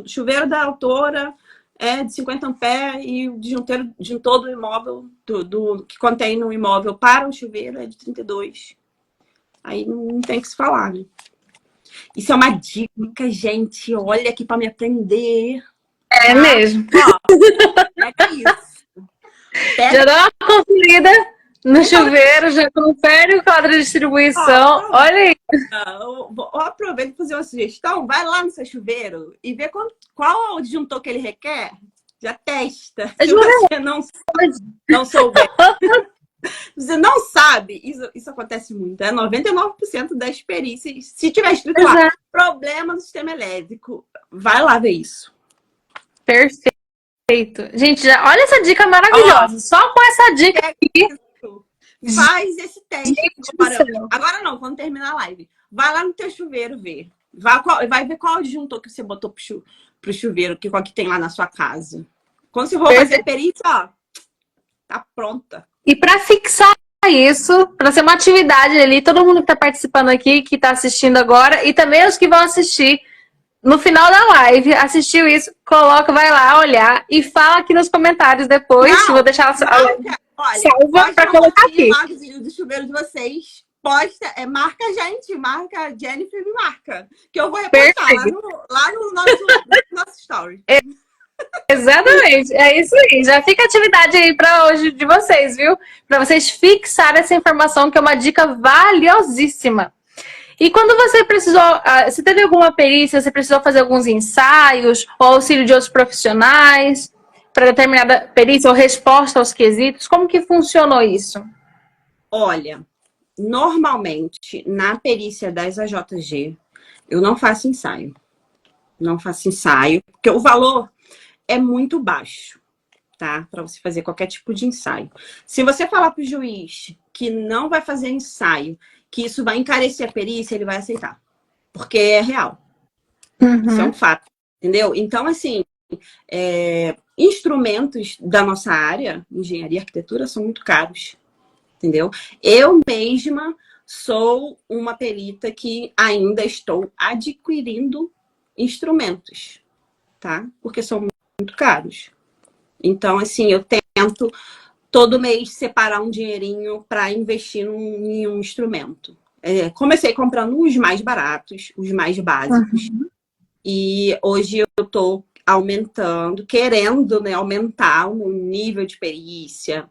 Chuveiro da autora é de 50 amperes e o disjuntor do imóvel, que contém no imóvel para o chuveiro é de 32. Aí não tem que se falar, né? Isso é uma dica, gente. Olha aqui para me aprender. É mesmo. Ó, pega isso. Já dá uma conferida no chuveiro, já confere o quadro de distribuição. Olha aí. Eu aproveito para fazer uma sugestão. Vai lá no seu chuveiro e vê qual o disjuntor que ele requer. Já testa. Se você não souber. Você não sabe. Isso acontece muito. É 99% das perícias. Se tiver escrito lá, problema no sistema elétrico, vai lá ver isso. Perfeito. Gente, olha essa dica maravilhosa. Só com essa dica aqui. Faz esse teste. Agora não, quando terminar a live. Vai lá no teu chuveiro ver. Vai ver qual o disjuntor que você botou pro chuveiro, que tem lá na sua casa. Quando você for fazer perícia, ó, tá pronta. E para fixar isso, para ser uma atividade ali, todo mundo que está participando aqui, que está assistindo agora, e também os que vão assistir no final da live, assistiu isso, coloca, vai lá olhar e fala aqui nos comentários depois. Vou deixar a salva para colocar aqui. Do chuveiro de vocês. Posta, marca a gente, marca a Jennifer e me marca. Que eu vou repostar lá no nosso story. Exatamente, é isso aí. Já fica a atividade aí para hoje de vocês, viu? Para vocês fixarem essa informação, que é uma dica valiosíssima. E quando você precisou, você teve alguma perícia, você precisou fazer alguns ensaios, ou auxílio de outros profissionais para determinada perícia ou resposta aos quesitos, como que funcionou isso? Olha, normalmente na perícia das AJG, eu não faço ensaio. Não faço ensaio, porque o valor é muito baixo, tá? Para você fazer qualquer tipo de ensaio. Se você falar para o juiz que não vai fazer ensaio, que isso vai encarecer a perícia, ele vai aceitar. Porque é real. Isso é um fato, entendeu? Então, assim, instrumentos da nossa área, engenharia e arquitetura, são muito caros, entendeu? Eu mesma sou uma perita que ainda estou adquirindo instrumentos, tá? Porque são muito caros. Então, assim, eu tento todo mês separar um dinheirinho para investir em um instrumento. Comecei comprando os mais baratos, os mais básicos. E hoje eu estou aumentando, querendo, né, aumentar o nível de perícia,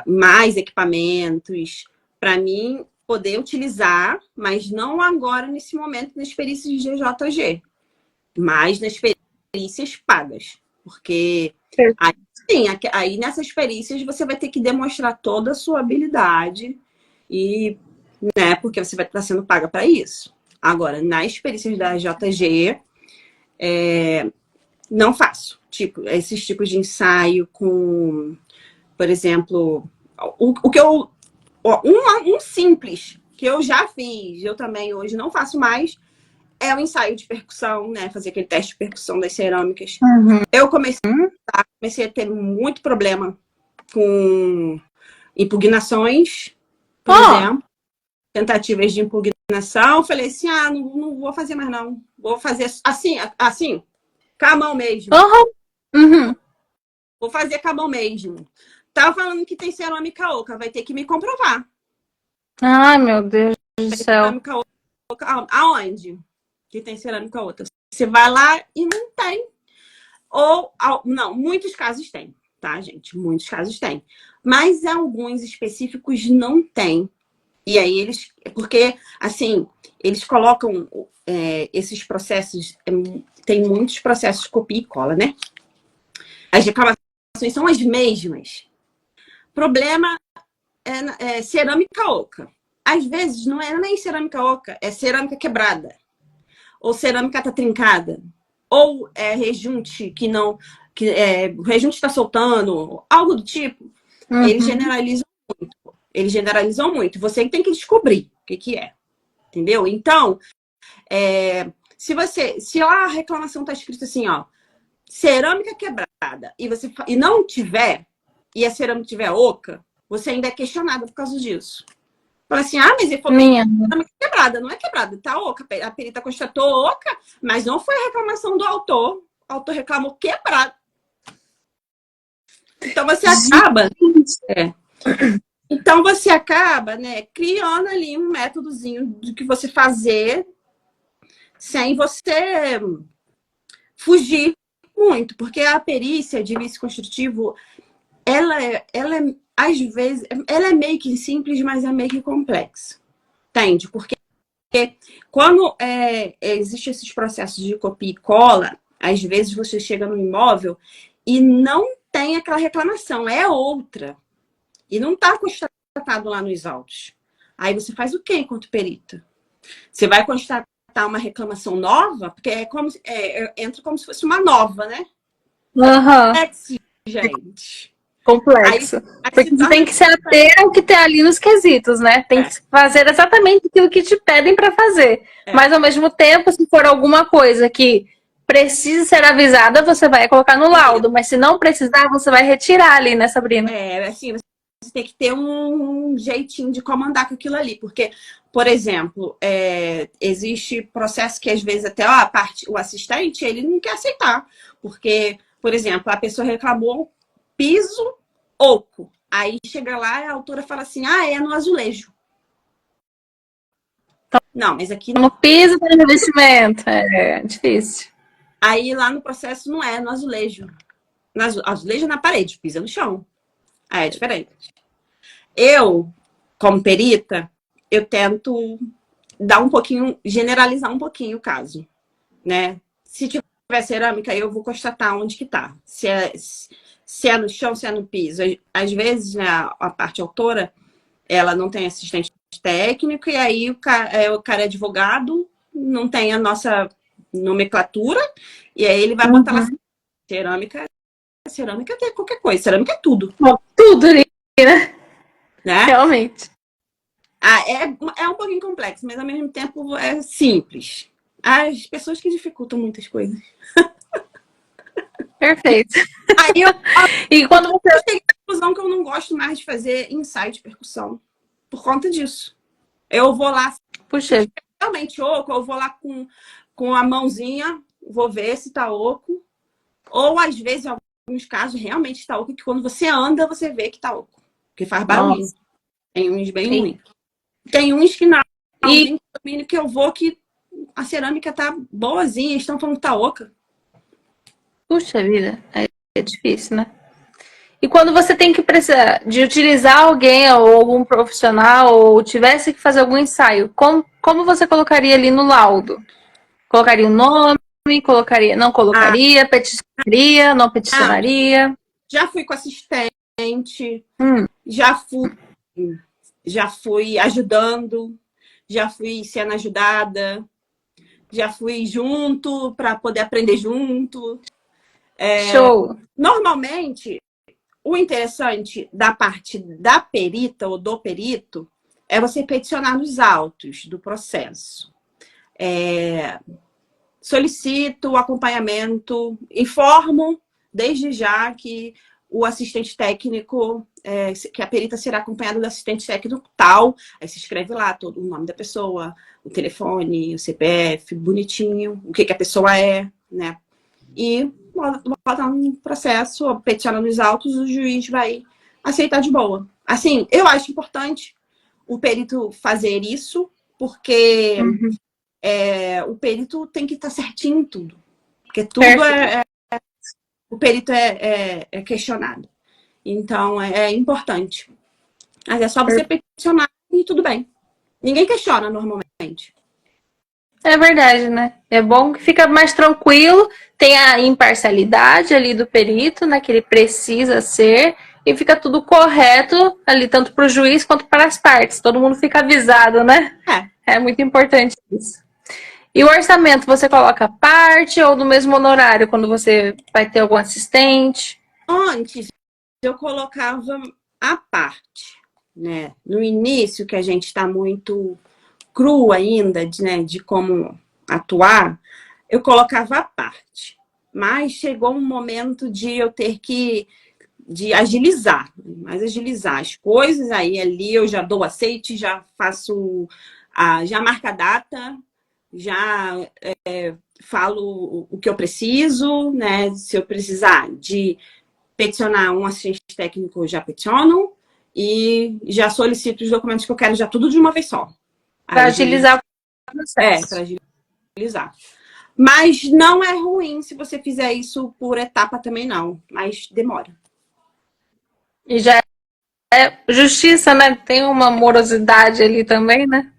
mais equipamentos, para mim poder utilizar, mas não agora nesse momento nas perícias de GJG, mas nas perícias pagas. Porque aí nessas perícias você vai ter que demonstrar toda a sua habilidade e, né, porque você vai estar sendo paga para isso. Agora, nas perícias da JG, Não faço. Tipo, esses tipos de ensaio com, por exemplo, o que eu... Um simples que eu já fiz, eu também hoje não faço mais, é o ensaio de percussão, né? Fazer aquele teste de percussão das cerâmicas. Eu comecei a ter muito problema com impugnações, por exemplo. Tentativas de impugnação. Falei assim, não vou fazer mais não. Vou fazer assim, com a mão mesmo. Vou fazer com a mão mesmo. Tava falando que tem cerâmica oca, vai ter que me comprovar. Ai, meu Deus do céu. Cerâmica oca, aonde? Que tem cerâmica oca. Você vai lá e não tem. Ou, não, muitos casos tem, tá, gente? Muitos casos tem. Mas alguns específicos não tem. E aí eles... Porque, assim, eles colocam esses processos... Tem muitos processos de copia e cola, né? As reclamações são as mesmas. Problema é cerâmica oca. Às vezes não é nem cerâmica oca, é cerâmica quebrada. Ou cerâmica tá trincada. Ou rejunte que não... o rejunte está soltando, algo do tipo. Eles generalizam muito. Eles generalizam muito. Você tem que descobrir o que é. Entendeu? Então, se a reclamação está escrita assim, ó, cerâmica quebrada, e não tiver, e a cerâmica tiver oca, você ainda é questionada por causa disso. Fala assim, mas ele falou cerâmica quebrada. Não é quebrada, tá oca. A perita constatou oca, mas não foi a reclamação do autor. O autor reclamou quebrado. Então você acaba... Então você acaba, né, criando ali um métodozinho de que você fazer sem você fugir muito, porque a perícia de vício construtivo, ela às vezes, ela é meio que simples, mas é meio que complexa. Entende? Porque quando existem esses processos de copia e cola, às vezes você chega no imóvel e não tem aquela reclamação, é outra. E não está constatado lá nos autos. Aí você faz o quê enquanto perita? Você vai constatar uma reclamação nova? Porque entra como se fosse uma nova, né? Complexo, gente. Complexo. Porque você tem que se ater ao que tem ali nos quesitos, né? Tem que fazer exatamente aquilo que te pedem para fazer. Mas, ao mesmo tempo, se for alguma coisa que precisa ser avisada, você vai colocar no laudo. Mas se não precisar, você vai retirar ali, né, Sabrina? Assim, você tem que ter um jeitinho de comandar com aquilo ali. Porque, por exemplo, existe processo que, às vezes, até o assistente, ele não quer aceitar. Porque, por exemplo, a pessoa reclamou piso oco. Aí chega lá e a autora fala assim, é no azulejo. Não, mas aqui... No piso do revestimento. É difícil. Aí lá no processo não é no azulejo. Azulejo é na parede, piso é no chão. Aí é diferente. Eu, como perita, eu tento dar um pouquinho, generalizar um pouquinho o caso, né? Se tiver cerâmica, eu vou constatar onde que tá. Se é no chão, se é no piso. Às vezes, né, a parte autora, ela não tem assistente técnico, e aí o cara é advogado, não tem a nossa nomenclatura, e aí ele vai botar lá cerâmica é qualquer coisa, cerâmica é tudo. Tudo ali, né? Realmente. É um pouquinho complexo, mas ao mesmo tempo é simples. As pessoas que dificultam muitas coisas. Perfeito. Aí e quando você... cheguei à conclusão que eu não gosto mais de fazer ensaio de percussão. Por conta disso. Eu vou lá... Puxa. Realmente oco, eu vou lá com a mãozinha, vou ver se tá oco. Ou, às vezes, em alguns casos, realmente tá oco, que quando você anda, você vê que tá oco. Porque faz barulho. Nossa. Tem uns bem ruins. Tem uns que não. E que eu vou que a cerâmica tá boazinha, estão falando que tá oca. Puxa vida, é difícil, né? E quando você tem que precisar de utilizar alguém ou algum profissional ou tivesse que fazer algum ensaio, como você colocaria ali no laudo? Colocaria o nome? Não colocaria? Peticionaria? Não peticionaria? Já fui com assistente, já fui ajudando, já fui sendo ajudada, já fui junto para poder aprender junto. Show! Normalmente, o interessante da parte da perita ou do perito é você peticionar nos autos do processo. Solicito o acompanhamento, informo desde já que o assistente técnico, que a perita será acompanhada do assistente técnico tal, aí se escreve lá todo o nome da pessoa, o telefone, o CPF, bonitinho, o que a pessoa é, né? E bota um processo, peticiona nos autos, o juiz vai aceitar de boa. Assim, eu acho importante o perito fazer isso, porque o perito tem que estar certinho em tudo. Porque tudo o perito é questionado. Então, é importante. Mas é só você peticionar e tudo bem. Ninguém questiona normalmente. É verdade, né? É bom que fica mais tranquilo, tem a imparcialidade ali do perito, né? Que ele precisa ser, e fica tudo correto ali, tanto para o juiz quanto para as partes. Todo mundo fica avisado, né? É muito importante isso. E o orçamento, você coloca parte ou no mesmo honorário, quando você vai ter algum assistente? Antes, eu colocava a parte, né? No início, que a gente está muito cru ainda, de como atuar, eu colocava a parte. Mas chegou um momento de eu ter que agilizar as coisas, aí ali eu já dou aceite, já faço, já marco a data, já falo o que eu preciso, né? Se eu precisar de peticionar um assistente técnico, eu já peticiono e já solicito os documentos que eu quero já tudo de uma vez só. Para agilizar o processo. Para agilizar. Mas não é ruim se você fizer isso por etapa também, não. Mas demora. E já é justiça, né? Tem uma morosidade ali também, né?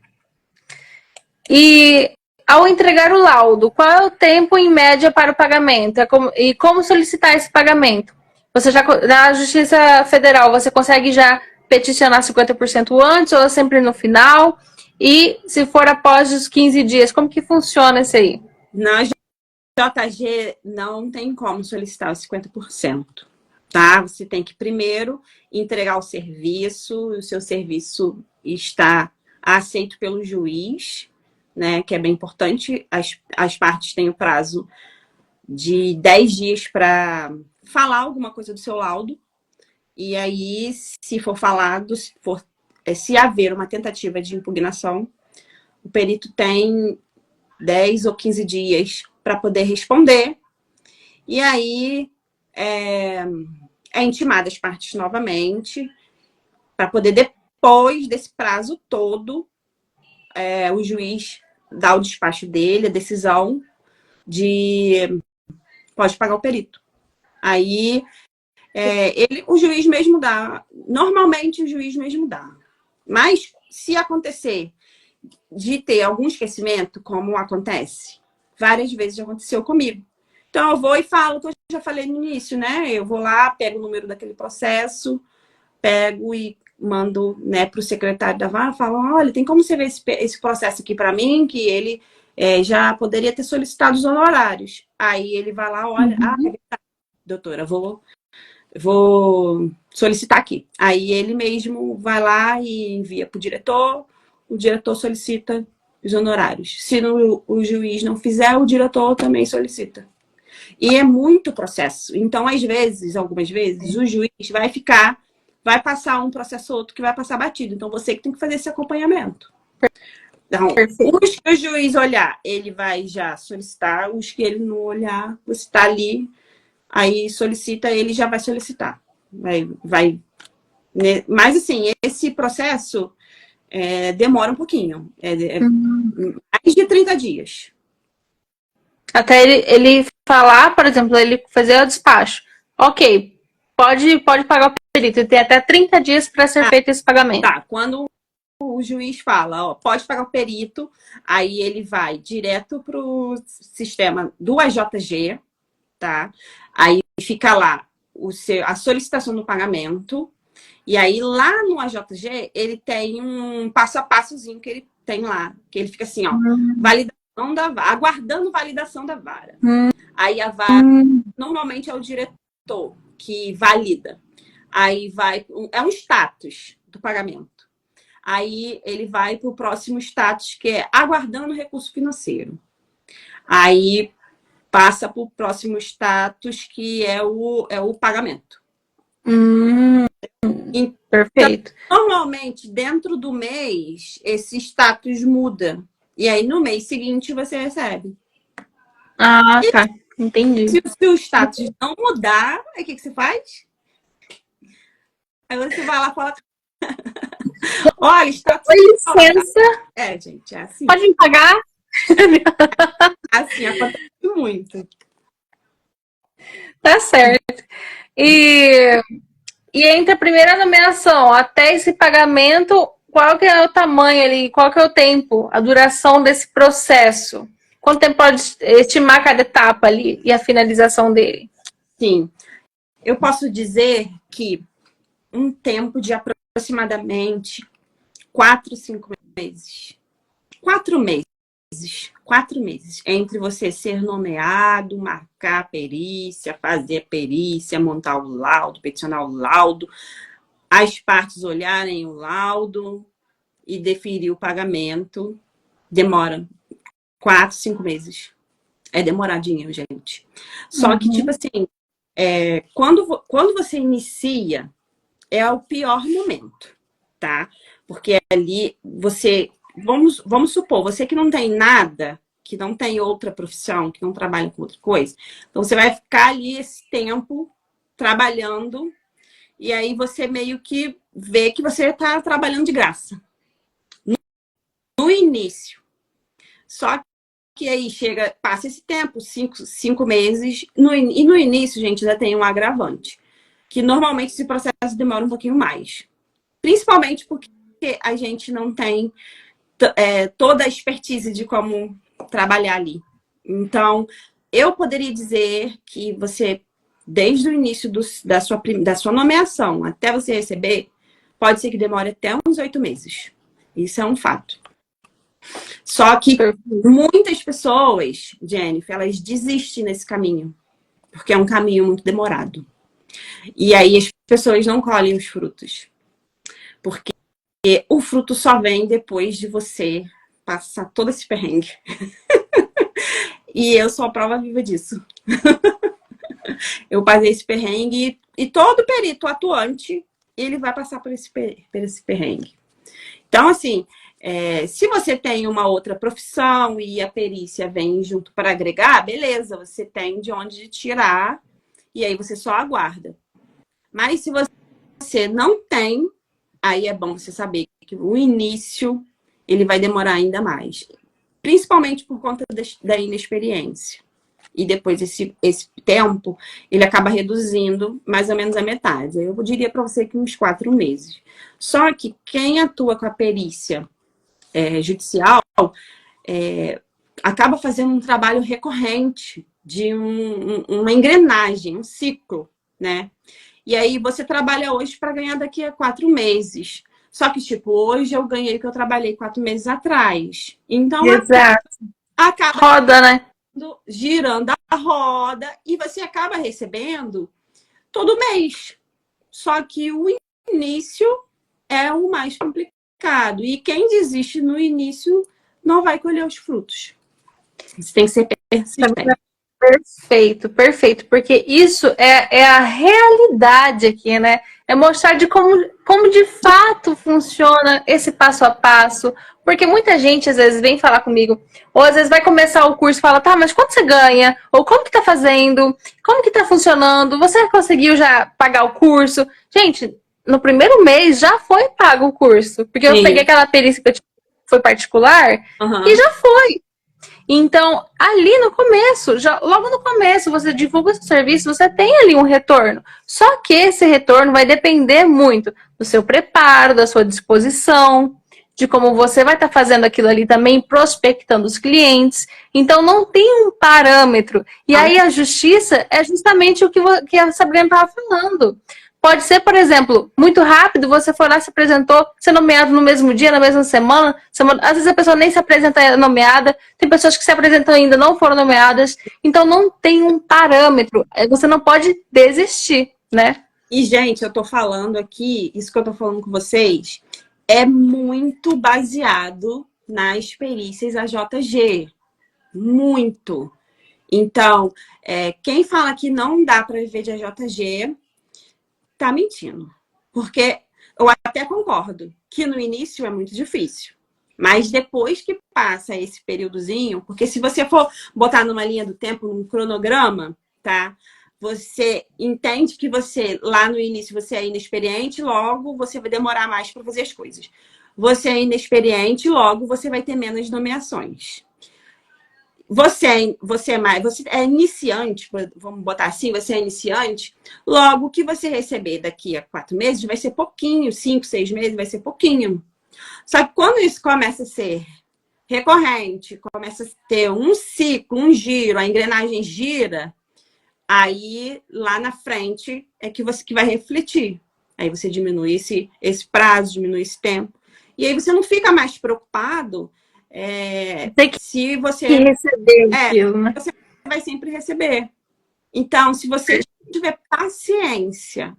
E ao entregar o laudo, qual é o tempo em média para o pagamento? E como solicitar esse pagamento? Você já, na Justiça Federal, você consegue já peticionar 50% antes ou sempre no final? E se for após os 15 dias, como que funciona isso aí? Na JG não tem como solicitar os 50%, tá? Você tem que primeiro entregar o seu serviço está aceito pelo juiz, né? Que é bem importante. As partes têm o prazo de 10 dias para falar alguma coisa do seu laudo. E aí, se for falado, se haver uma tentativa de impugnação, o perito tem 10 ou 15 dias para poder responder. E aí é intimada as partes novamente, para poder, depois desse prazo todo, o juiz dá o despacho dele, a decisão de pode pagar o perito. Aí o juiz mesmo dá. Normalmente o juiz mesmo dá. Mas se acontecer de ter algum esquecimento, como acontece, várias vezes já aconteceu comigo. Então eu vou e falo, que eu já falei no início, né? Eu vou lá, pego o número daquele processo, pego e mando, né, para o secretário da vara, falo, olha, tem como você ver esse processo aqui para mim, que ele já poderia ter solicitado os honorários. Aí ele vai lá, olha, é verdade, doutora, vou solicitar aqui. Aí ele mesmo vai lá e envia para o diretor solicita os honorários. Se o juiz não fizer, o diretor também solicita. E é muito processo. Então, às vezes, algumas vezes, o juiz vai passar um processo ou outro que vai passar batido. Então, você que tem que fazer esse acompanhamento. Então, os que o juiz olhar, ele vai já solicitar. Os que ele não olhar, você está ali, aí solicita, ele já vai solicitar. Vai. Mas, assim, esse processo demora um pouquinho. Mais de 30 dias. Até ele falar, por exemplo, ele fazer o despacho. Ok, pode pagar o perito. E tem até 30 dias para ser feito esse pagamento. Tá, quando o juiz fala, pode pagar o perito, aí ele vai direto para o sistema do AJG, tá? Aí fica lá a solicitação do pagamento, e aí lá no AJG ele tem um passo a passozinho que ele tem lá, que ele fica assim, validação da vara, aguardando validação da vara. Aí a vara, normalmente é o diretor que valida. Aí é um status do pagamento. Aí ele vai para o próximo status, que é aguardando recurso financeiro. Aí passa para o próximo status, que é o pagamento. Perfeito. Então, normalmente, dentro do mês, esse status muda. E aí, no mês seguinte, você recebe. Ah, tá. Entendi. Se o status não mudar, aí o que você faz? Aí você vai lá e fala... Olha, status... Com licença. É, gente, é assim. Pode me pagar? Assim, acontece muito. Tá certo. E entre a primeira nomeação até esse pagamento, qual que é o tamanho ali? Qual que é o tempo, a duração desse processo? Quanto tempo pode estimar cada etapa ali e a finalização dele? Sim. Eu posso dizer que um tempo de aproximadamente 4, 5 meses. 4 meses. 4 meses. Entre você ser nomeado, marcar a perícia, fazer a perícia, montar o laudo, peticionar o laudo, as partes olharem o laudo e deferir o pagamento. Demora 4, 5 meses. É demoradinho, gente. Só que, tipo assim, quando você inicia, é o pior momento, tá? Porque ali você... Vamos supor, você que não tem nada, que não tem outra profissão, que não trabalha com outra coisa, então você vai ficar ali esse tempo trabalhando e aí você meio que vê que você está trabalhando de graça. No início. Só que aí passa esse tempo, 5 meses, e no início, gente, já tem um agravante, que normalmente esse processo demora um pouquinho mais. Principalmente porque a gente não tem toda a expertise de como trabalhar ali. Então, eu poderia dizer que você, desde o início da sua nomeação até você receber, pode ser que demore até uns 8 meses. Isso é um fato. Só que muitas pessoas, Jennifer, elas desistem nesse caminho, porque é um caminho muito demorado. E aí as pessoas não colhem os frutos. Porque o fruto só vem depois de você passar todo esse perrengue. E eu sou a prova viva disso. Eu passei esse perrengue e todo perito atuante, ele vai passar por esse perrengue. Então, assim, se você tem uma outra profissão e a perícia vem junto para agregar, beleza, você tem de onde tirar e aí você só aguarda. Mas se você não tem, aí é bom você saber que o início, ele vai demorar ainda mais. Principalmente por conta da inexperiência. E depois esse tempo, ele acaba reduzindo mais ou menos a metade. Eu diria para você que uns 4 meses. Só que quem atua com a perícia judicial acaba fazendo um trabalho recorrente de uma engrenagem, um ciclo, né? E aí você trabalha hoje para ganhar daqui a 4 meses. Só que, tipo, hoje eu ganhei o que eu trabalhei 4 meses atrás. Então, acaba roda, né? Girando a roda e você acaba recebendo todo mês. Só que o início é o mais complicado. E quem desiste no início não vai colher os frutos. Você tem que ser persistente. Perfeito, perfeito, porque isso é a realidade aqui, né? É mostrar de como de fato funciona esse passo a passo, porque muita gente às vezes vem falar comigo, ou às vezes vai começar o curso e fala, tá, mas quanto você ganha? Ou como que tá fazendo? Como que tá funcionando? Você conseguiu já pagar o curso? Gente, no primeiro mês já foi pago o curso, porque eu peguei aquela perícia que foi particular e já foi. Então, ali no começo, logo no começo, você divulga o seu serviço, você tem ali um retorno. Só que esse retorno vai depender muito do seu preparo, da sua disposição, de como você vai estar fazendo aquilo ali também, prospectando os clientes. Então, não tem um parâmetro. E aí, a justiça é justamente o que a Sabrina estava falando. Pode ser, por exemplo, muito rápido, você foi lá, se apresentou, ser nomeado no mesmo dia, na mesma semana. Às vezes a pessoa nem se apresenta é nomeada. Tem pessoas que se apresentam ainda não foram nomeadas. Então não tem um parâmetro. Você não pode desistir, né? E, gente, eu tô falando aqui, isso que eu tô falando com vocês, é muito baseado nas perícias AJG. Muito. Então, quem fala que não dá para viver de AJG, tá mentindo. Porque eu até concordo que no início é muito difícil. Mas depois que passa esse períodozinho, porque se você for botar numa linha do tempo, num cronograma, tá? Você entende que você, lá no início, você é inexperiente, logo você vai demorar mais para fazer as coisas. Você é inexperiente, logo você vai ter menos nomeações. Você é iniciante, vamos botar assim, você é iniciante, logo que você receber daqui a 4 meses vai ser pouquinho, 5, 6 meses vai ser pouquinho. Só que quando isso começa a ser recorrente, começa a ter um ciclo, um giro, a engrenagem gira, aí lá na frente é que você que vai refletir. Aí você diminui esse prazo, diminui esse tempo. E aí você não fica mais preocupado Tem que se você receber aquilo, né? você vai sempre receber. Então, se você tiver paciência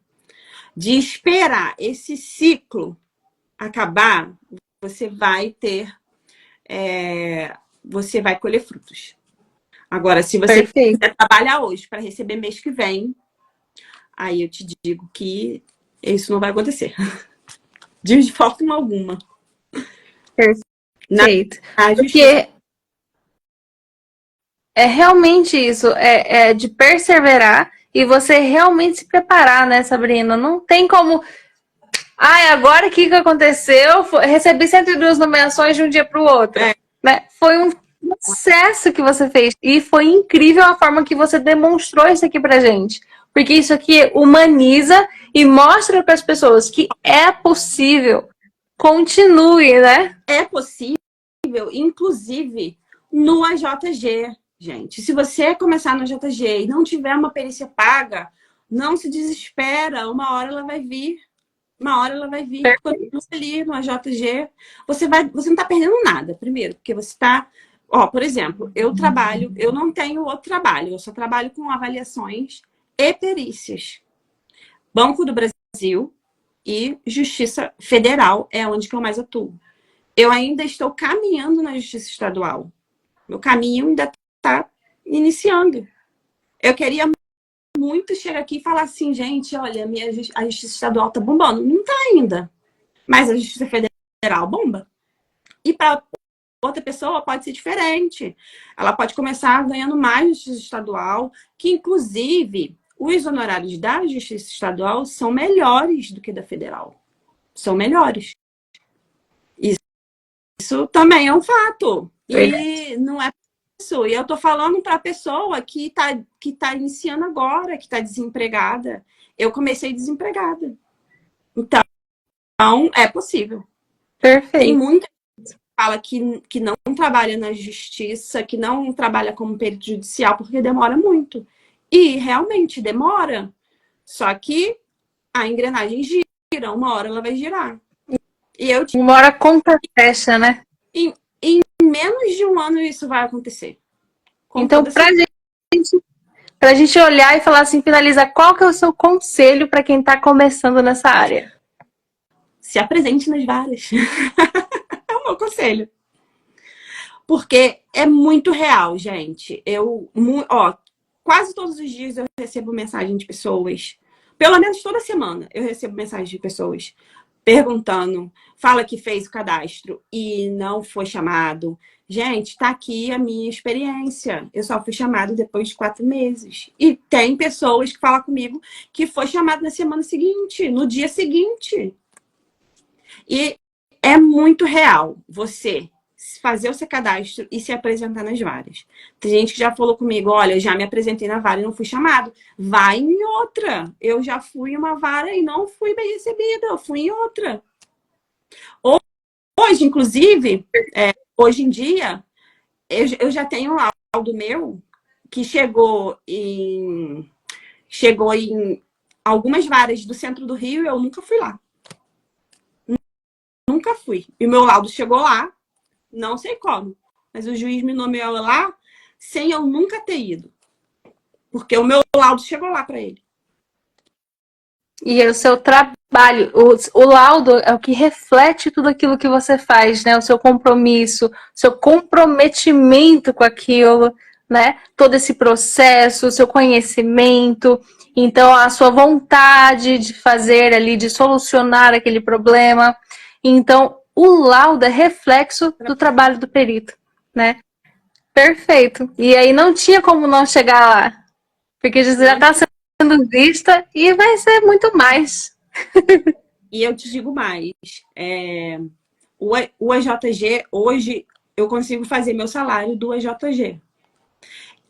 de esperar esse ciclo acabar, você vai ter, você vai colher frutos. Agora, se você quiser trabalhar hoje para receber mês que vem, aí eu te digo que isso não vai acontecer. De forma alguma. Perfeito. Porque é realmente isso, é de perseverar e você realmente se preparar, né, Sabrina? Não tem como... agora o que aconteceu? Recebi 102 nomeações de um dia para o outro. Né? Foi um sucesso que você fez. E foi incrível a forma que você demonstrou isso aqui pra gente. Porque isso aqui humaniza e mostra para as pessoas que é possível. Continue, né? É possível, inclusive no AJG, gente. Se você começar no AJG e não tiver uma perícia paga, não se desespera. Uma hora ela vai vir. Uma hora ela vai vir. Quando você ali no AJG, você não está perdendo nada, primeiro, porque você está... por exemplo, eu não tenho outro trabalho, eu só trabalho com avaliações e perícias. Banco do Brasil e Justiça Federal é onde que eu mais atuo. Eu ainda estou caminhando na Justiça Estadual. Meu caminho ainda está iniciando. Eu queria muito chegar aqui e falar assim, gente, olha, a Justiça Estadual tá bombando. Não tá ainda. Mas a Justiça Federal bomba. E para outra pessoa pode ser diferente. Ela pode começar ganhando mais na Justiça Estadual, que inclusive os honorários da Justiça Estadual são melhores do que da Federal. São melhores. Isso também é um fato. E não é isso. E eu tô falando para a pessoa que tá iniciando agora, que está desempregada. Eu comecei desempregada. Então, é possível. Perfeito. Tem muita gente que fala que não trabalha na justiça, que não trabalha como perito judicial, porque demora muito. E realmente demora. Só que a engrenagem gira, uma hora ela vai girar. E uma hora a conta fecha, né? Em menos de um ano isso vai acontecer. Então, pra gente olhar e falar assim, finalizar, qual que é o seu conselho para quem está começando nessa área? Se apresente nas varas. É o meu conselho. Porque é muito real, gente. Quase todos os dias eu recebo mensagem de pessoas. Pelo menos toda semana eu recebo mensagem de pessoas perguntando, fala que fez o cadastro e não foi chamado. Gente, tá aqui a minha experiência. Eu só fui chamado depois de 4 meses. E tem pessoas que falam comigo que foi chamado na semana seguinte, no dia seguinte. E é muito real você fazer o seu cadastro e se apresentar nas varas. Tem gente que já falou comigo, olha, eu já me apresentei na vara e não fui chamado. Vai em outra. Eu já fui em uma vara e não fui bem recebida. Eu fui em outra. Hoje, inclusive, hoje em dia, eu já tenho um laudo meu que chegou em algumas varas do centro do Rio e eu nunca fui lá. Nunca fui. E o meu laudo chegou lá, não sei como, mas o juiz me nomeou lá sem eu nunca ter ido. Porque o meu laudo chegou lá para ele. E é o seu trabalho, o laudo é o que reflete tudo aquilo que você faz, né? O seu compromisso, o seu comprometimento com aquilo, né? Todo esse processo, o seu conhecimento, então a sua vontade de fazer ali, de solucionar aquele problema. Então, o laudo é reflexo do trabalho do perito, né? Perfeito. E aí não tinha como não chegar lá, porque já está sendo vista e vai ser muito mais. E eu te digo mais, o EJG, hoje, eu consigo fazer meu salário do EJG.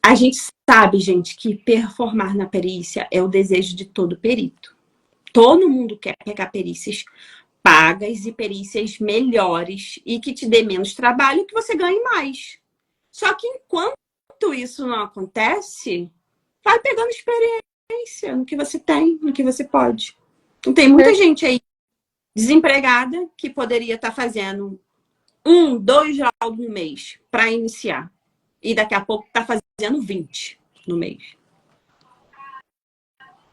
A gente sabe, gente, que performar na perícia é o desejo de todo perito. Todo mundo quer pegar perícias pagas e perícias melhores e que te dê menos trabalho e que você ganhe mais. Só que enquanto isso não acontece, vai pegando experiência no que você tem, no que você pode. Então, tem muita gente aí desempregada que poderia estar fazendo 1, 2 laudos no mês para iniciar. E daqui a pouco está fazendo 20 no mês.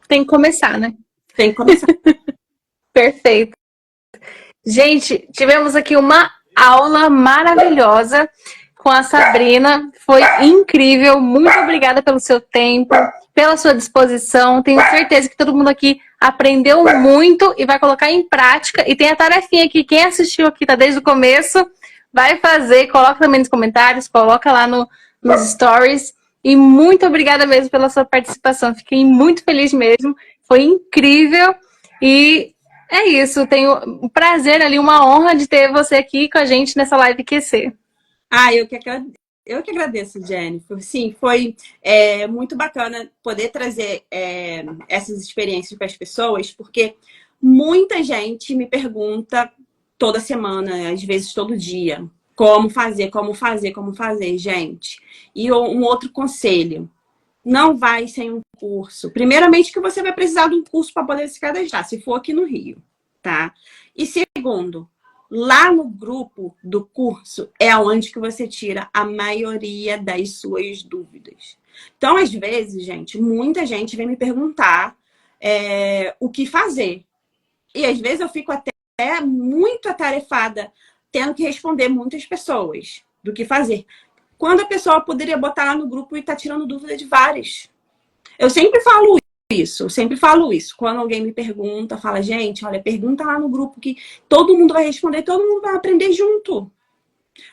Tem que começar, né? Tem que começar. Perfeito. Gente, tivemos aqui uma aula maravilhosa com a Sabrina. Foi incrível. Muito obrigada pelo seu tempo, pela sua disposição. Tenho certeza que todo mundo aqui aprendeu muito e vai colocar em prática. E tem a tarefinha aqui. Quem assistiu aqui tá desde o começo, vai fazer. Coloca também nos comentários, coloca lá nos stories. E muito obrigada mesmo pela sua participação. Fiquei muito feliz mesmo. Foi incrível. E é isso. Tenho um prazer ali, uma honra de ter você aqui com a gente nessa live QC. Eu que agradeço, Jennifer. Sim, foi muito bacana poder trazer essas experiências para as pessoas, porque muita gente me pergunta toda semana, às vezes todo dia, como fazer, gente. E um outro conselho, não vai sem um curso. Primeiramente que você vai precisar de um curso para poder se cadastrar, se for aqui no Rio, tá? E segundo, lá no grupo do curso é onde que você tira a maioria das suas dúvidas. Então, às vezes, gente, muita gente vem me perguntar o que fazer. E às vezes eu fico até muito atarefada, tendo que responder muitas pessoas do que fazer. Quando a pessoa poderia botar lá no grupo e tá tirando dúvida de várias. Eu sempre falo isso. Quando alguém me pergunta, fala, gente, olha, pergunta lá no grupo que todo mundo vai responder, todo mundo vai aprender junto.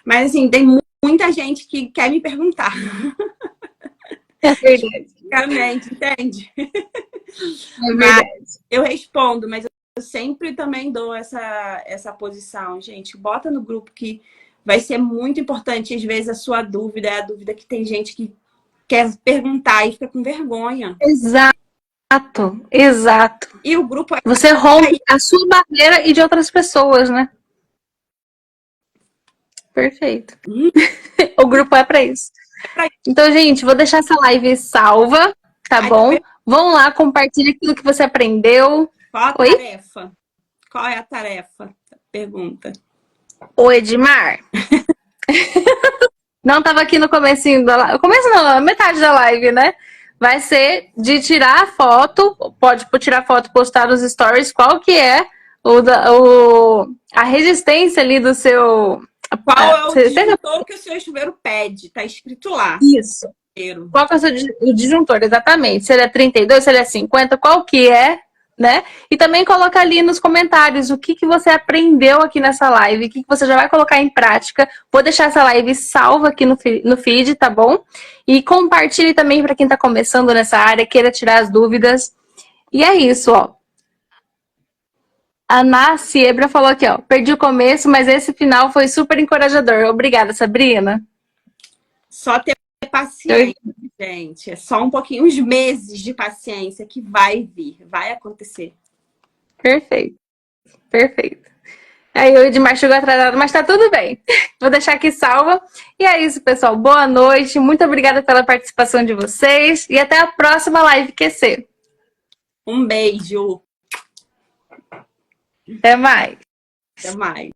Mas, assim, tem muita gente que quer me perguntar. É verdade. Basicamente, entende? É verdade. Mas eu respondo, mas eu sempre também dou essa posição. Gente, bota no grupo que vai ser muito importante. Às vezes a sua dúvida é a dúvida que tem gente que quer perguntar e fica com vergonha. Exato. E o grupo Você rompe a sua barreira e de outras pessoas, né? Perfeito. O grupo é para isso. Então, gente, vou deixar essa live salva, tá bom? Vão lá, compartilha aquilo que você aprendeu. Qual a tarefa? Qual é a tarefa? Pergunta. O Edmar. Não estava aqui no comecinho da live. Começo não, metade da live, né? Vai ser de tirar a foto, pode tirar foto e postar nos stories, qual que é a resistência ali do seu... Qual é o disjuntor que o seu chuveiro pede? Tá escrito lá. Isso. Qual que é o disjuntor, exatamente? Se ele é 32, se ele é 50, qual que é, né? E também coloca ali nos comentários o que você aprendeu aqui nessa live, o que você já vai colocar em prática. Vou deixar essa live salva aqui no feed, tá bom? E compartilhe também para quem tá começando nessa área, queira tirar as dúvidas. E é isso, ó. A Ana Siebra falou aqui, ó. Perdi o começo, mas esse final foi super encorajador. Obrigada, Sabrina. Só ter paciência, gente. É só um pouquinho, uns meses de paciência que vai vir, vai acontecer. Perfeito. Perfeito. Aí o Edmar chegou atrasado, mas tá tudo bem. Vou deixar aqui salva. E é isso, pessoal. Boa noite. Muito obrigada pela participação de vocês. E até a próxima live QC. Um beijo. Até mais. Até mais.